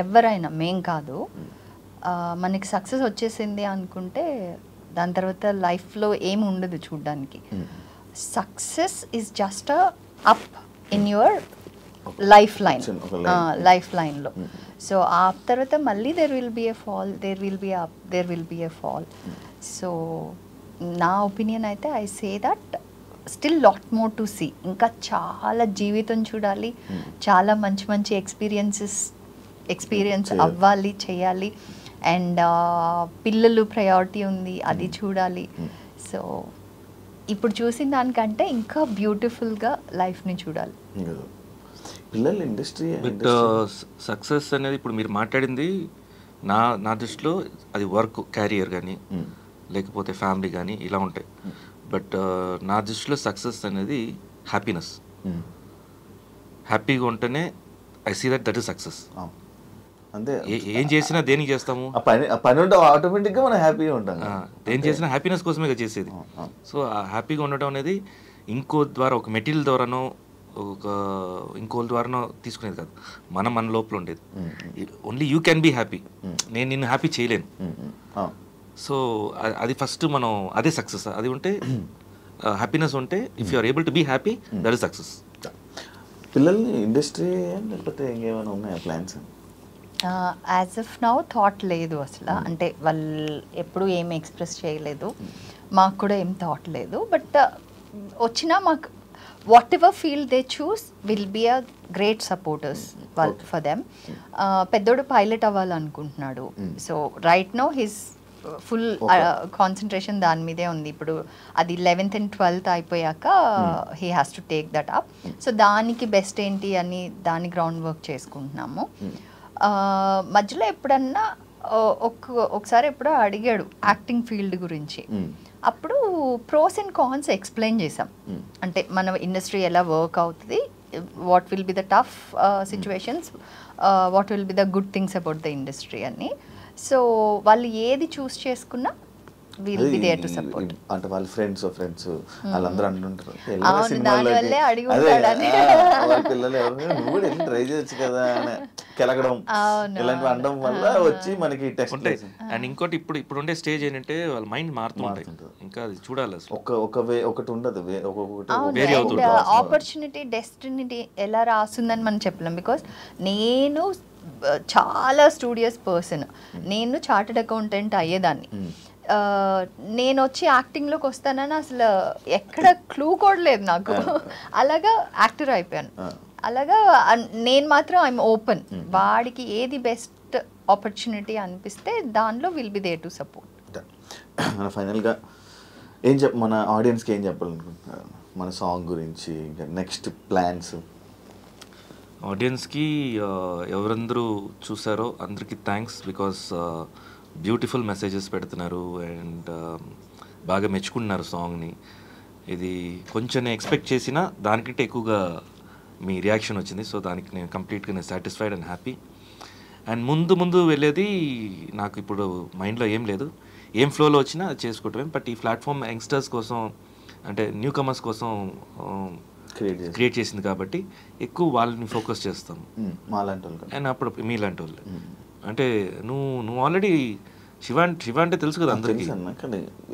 ఎవరైనా మేం కాదు, మనకి సక్సెస్ వచ్చేసింది అనుకుంటే దాని తర్వాత లైఫ్లో ఏమి ఉండదు చూడ్డానికి. Success is just up in your life లైన్లో. సో ఆ తర్వాత మళ్ళీ there will be a fall, there will be up, there will be a fall. So నా ఒపీనియన్ అయితే I say that still lot more to see. ఇంకా చాలా జీవితం చూడాలి, చాలా మంచి మంచి ఎక్స్పీరియన్స్ అవ్వాలి, చేయాలి. అండ్ పిల్లలు ప్రయారిటీ ఉంది, అది చూడాలి. సో ఇప్పుడు చూసిన దానికంటే ఇంకా బ్యూటిఫుల్గా లైఫ్ని చూడాలి. పిల్లలు ఇండస్ట్రీ బట్ సక్సెస్ అనేది ఇప్పుడు మీరు మాట్లాడింది నా దృష్టిలో అది వర్క్ క్యారియర్ కానీ లేకపోతే ఫ్యామిలీ కానీ ఇలా ఉంటాయి. బట్ నా దృష్టిలో సక్సెస్ అనేది హ్యాపీనెస్. హ్యాపీగా ఉంటేనే I see that is success. అంతే. ఏం చేసినా దేనికి చేస్తాము, పని ఉంటే ఆటోమేటిక్గా మనం హ్యాపీగా ఉంటాం. ఏం చేసినా హ్యాపీనెస్ కోసమే చేసేది. సో ఆ హ్యాపీగా ఉండటం అనేది ఇంకో ద్వారా, ఒక మెటీరియల్ ద్వారానో ఇంకోళ్ళ ద్వారానో తీసుకునేది కాదు, మన లోపల ఉండేది. Only you can be happy. నేను నిన్ను హ్యాపీ చేయలేను. సో అది ఫస్ట్ మనం అదే సక్సెస్. అది ఉంటే హ్యాపీనెస్ ఉంటే, if you are able to be happy, that is success. పిల్లల్ని ఇండస్ట్రీ లేకపోతే ఇంకేమైనా ఉన్నాయా plans? As of now thought లేదు అసలు. అంటే వాళ్ళు ఎప్పుడు ఏమి ఎక్స్ప్రెస్ చేయలేదు, మాకు కూడా ఏం థాట్ లేదు. బట్ వచ్చినా మాకు whatever field they choose will be a great supporters for them. పెద్దోడు పైలట్ అవ్వాలనుకుంటున్నాడు. So right now his full concentration దాని మీదే ఉంది. ఇప్పుడు అది 11th and 12th అయిపోయాక he has to take that up. So దానికి బెస్ట్ ఏంటి అని దాని గ్రౌండ్ వర్క్ చేసుకుంటున్నాము. మధ్యలో ఎప్పుడన్నా ఒకసారి ఎప్పుడో అడిగాడు యాక్టింగ్ ఫీల్డ్ గురించి. అప్పుడు ప్రోస్ అండ్ కాన్స్ ఎక్స్ప్లెయిన్ చేసాం. అంటే మన ఇండస్ట్రీ ఎలా వర్క్ అవుతుంది, what will be the tough situations, what will be the good things about the industry అని. సో వాళ్ళు ఏది చూస్ చేసుకున్నా will be there to support. అంటే వాళ్ళ ఫ్రెండ్స్ వాళ్ళందరూ అంటుంటారు దానివల్లే అడిగి ఉంటాడని, పిల్లలు నువ్వు కూడా వెళ్ళి ట్రై చేయొచ్చు కదా అని కెలగడం, ఇలాంటివి అనడం వల్ల వచ్చి మనకి టెస్ట్ ఉంటాయి. అండ్ ఇంకోటి ఇప్పుడు ఉండే స్టేజ్ ఏంటంటే వాళ్ళ మైండ్ మారుతుంటాయి. ఇంకా అది చూడాలి. ఒకటి ఉండదు, ఆపర్చునిటీ డెస్టినీ ఎలా రాస్తుందని మనం చెప్పలేం. బికాస్ నేను చాలా స్టూడియస్ పర్సన్. నేను చార్టెడ్ అకౌంటెంట్ అయ్యేదాన్ని. నేను వచ్చి యాక్టింగ్లోకి వస్తానని అసలు ఎక్కడ క్లూ కూడా లేదు నాకు. అలాగా యాక్టర్ అయిపోయాను. అలాగా నేను మాత్రం ఐఎమ్ ఓపెన్. వాడికి ఏది బెస్ట్ ఆపర్చునిటీ అనిపిస్తే దానిలో will be there to support. ఫైనల్గా మన ఆడియన్స్కి ఏం చెప్పాలనుకుంటున్నారు మన సాంగ్ గురించి, ఇంకా నెక్స్ట్ ప్లాన్స్? ఆడియన్స్కి ఎవరందరూ చూసారో అందరికీ థ్యాంక్స్. బికాస్ బ్యూటిఫుల్ మెసేజెస్ పెడుతున్నారు అండ్ బాగా మెచ్చుకుంటున్నారు సాంగ్ని. ఇది కొంచెం నేను ఎక్స్పెక్ట్ చేసిన దానికంటే ఎక్కువగా మీ రియాక్షన్ వచ్చింది. సో దానికి నేను కంప్లీట్గా నేను సాటిస్ఫైడ్ అండ్ హ్యాపీ. అండ్ ముందు వెళ్ళేది నాకు ఇప్పుడు మైండ్లో ఏం లేదు, ఏం ఫ్లోలో వచ్చినా చేసుకోవటమే. బట్ ఈ ప్లాట్ఫామ్ యంగ్స్టర్స్ కోసం అంటే న్యూ కమర్స్ కోసం క్రియేట్ చేసింది కాబట్టి ఎక్కువ వాళ్ళని ఫోకస్ చేస్తాం. అండ్ అప్పుడు మీలాంటి వాళ్ళు అంటే నువ్వు ఆల్రెడీ శివ అంటే తెలుసు కదా అందరికీ.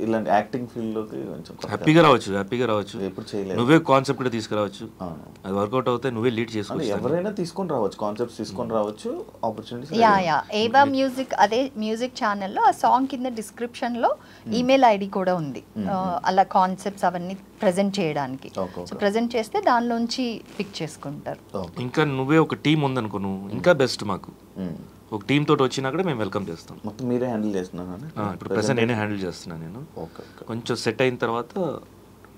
ఇలాంటి యాక్టింగ్ ఫీల్డ్లోకి హ్యాపీగా రావచ్చు. నువ్వే కాన్సెప్ట్ కూడా తీసుకురావచ్చు. అది వర్కౌట్ అవుతే నువ్వే లీడ్ చేసుకోవచ్చు. ఎవరైనా తీసుకొని రావచ్చు, కాన్సెప్ట్స్ తీసుకొని రావచ్చు, ఆపర్చునిటీస్. ఏవా మ్యూజిక్, అదే మ్యూజిక్ ఛానల్లో ఆ సాంగ్ కింద డిస్క్రిప్షన్లో ఈమెయిల్ ఐడి కూడా ఉంది. అలా కాన్సెప్ట్స్ అవన్నీ ప్రజెంట్ చేయడానికి. సో ప్రజెంట్ చేస్తే దానిలోంచి పిక్ చేసుకుంటారు. ఇంకా నువ్వే ఒక టీం ఉందనుకో, నువ్వు ఇంకా బెస్ట్. మాకు ఒక టీమ్ తోటి వచ్చినా కూడా మేము వెల్కమ్ చేస్తాం. మొత్తం మీరే హ్యాండిల్ చేస్తున్నాను ఇప్పుడు ప్రెసెంట్ నేనే హ్యాండిల్ చేస్తున్నాను. నేను కొంచెం సెట్ అయిన తర్వాత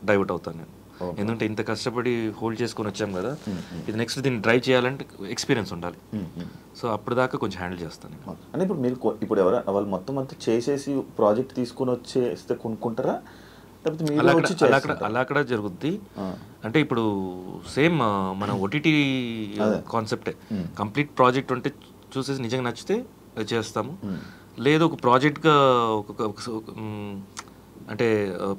డైవర్ట్ అవుతాను నేను. ఎందుకంటే ఇంత కష్టపడి హోల్డ్ చేసుకొని వచ్చాం కదా, ఇది నెక్స్ట్ దీన్ని డ్రైవ్ చేయాలంటే ఎక్స్పీరియన్స్ ఉండాలి. సో అప్పుడు దాకా కొంచెం హ్యాండిల్ చేస్తాను నేను. అంటే ఇప్పుడు మీరు ఇప్పుడు వాళ్ళు మొత్తం అంతా చేసేసి ప్రాజెక్ట్ తీసుకొని వచ్చేస్తే కొనుక్కుంటారా, అలా అక్కడ జరుగుద్ది. అంటే ఇప్పుడు సేమ్ మన ఓటీటీ కాన్సెప్టే. కంప్లీట్ ప్రాజెక్ట్ ఉంటే చూసేసి నిజంగా నచ్చితే చేస్తాము. లేదు ఒక ప్రాజెక్ట్గా అంటే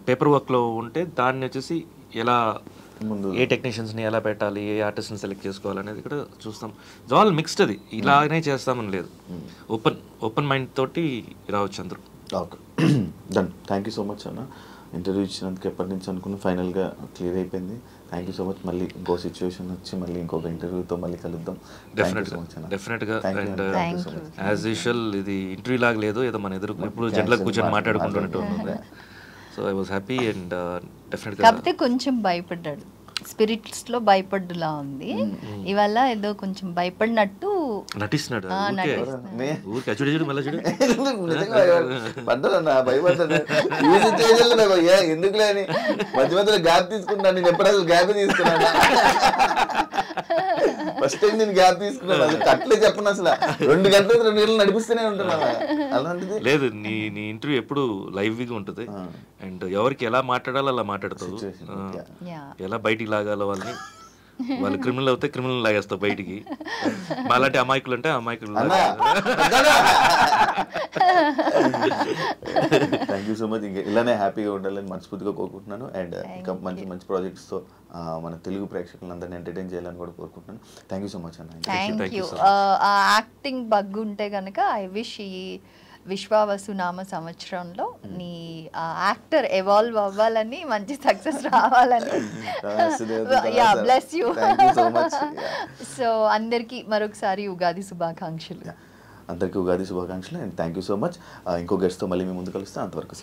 పేపర్ వర్క్లో ఉంటే దాన్ని వచ్చేసి ఎలా ఏ టెక్నీషియన్స్ని ఎలా పెట్టాలి, ఏ ఆర్టిస్ట్ని సెలెక్ట్ చేసుకోవాలనేది కూడా చూస్తాం. All mixed. అది ఇలాగనే చేస్తామని లేదు, ఓపెన్ మైండ్ తోటి రావచ్చు అందరూ. Okay done. Thank you so much అన్న, ఇంటర్వ్యూ ఇచ్చినందుకు. ఎప్పటి నుంచి అనుకున్న ఫైనల్గా క్లియర్ అయిపోయింది. Thank you so much. మళ్ళీ ఇంకో సిచ్యువేషన్ వచ్చి మళ్ళీ ఇంకొక ఇంటర్వ్యూతో మళ్ళీ కలుద్దాం. డెఫినెట్గా. అండ్ యాజ్ యూజువల్ ఇది ఇంటర్వ్యూ లాగా లేదు, ఏదో మన ఎదురు ఇప్పుడు జనరల్ కూర్చొని మాట్లాడుకుంటున్నట్టు ఉంది. So I was happy and డెఫినెట్గా. కాకపోతే కొంచెం భయపడ్డాడు, స్పిరిట్స్లో భయపడ్డులా ఉంది. ఇవాళ ఏదో కొంచెం భయపడినట్టు నటిస్తున్నాడు. ఎందుకులే అని మధ్య మధ్యలో గ్యాప్ తీసుకుంటాను. నేను ఎప్పుడు అసలు గ్యాప్ తీసుకున్నాను, ఫస్ట్ టైం నేను గ్యాప్ తీసుకున్నాను. అసలు అట్లే చెప్పను, అసలు 2 గంటలు నడిపిస్తూనే ఉంటున్నాను. అలాంటిది లేదు, నీ ఇంటర్వ్యూ ఎప్పుడు లైవ్గా ఉంటుంది. అండ్ ఎవరికి ఎలా మాట్లాడాలో అలా మాట్లాడతావు, ఎలా బయటికి లాగాలో వాళ్ళని. వాళ్ళు క్రిమినల్ అవుతే క్రిమినల్ లాగేస్తావు బయటికి. అలాంటి అమాయకులు అంటే అమాయకులు. Thank you so much. ఇంకా ఇలానే హ్యాపీగా ఉండాలని మనస్ఫూర్తిగా కోరుకుంటున్నాను. అండ్ ఇంకా మంచి మంచి ప్రాజెక్ట్స్తో మన తెలుగు ప్రేక్షకులందరినీ ఎంటర్టైన్ చేయాలని కూడా కోరుకుంటున్నాను. థ్యాంక్ యూ సో మచ్ అన్న. Thank you. ఆ యాక్టింగ్ బగ్ ఉంటే కనుక ఐ విష్ ఈ విశ్వావసు నామ సంవత్సరంలో నీ యాక్టర్ ఎవాల్వ్ అవ్వాలని, మంచి సక్సెస్ రావాలని. Yeah, bless you. సో అందరికీ మరొకసారి ఉగాది శుభాకాంక్షలు. అందరికీ ఉగాది శుభాకాంక్షలు and thank you so much. ఇంకో గెస్ట్తో మళ్ళీ మేము ముందు కలుస్తాం. అంతవరకు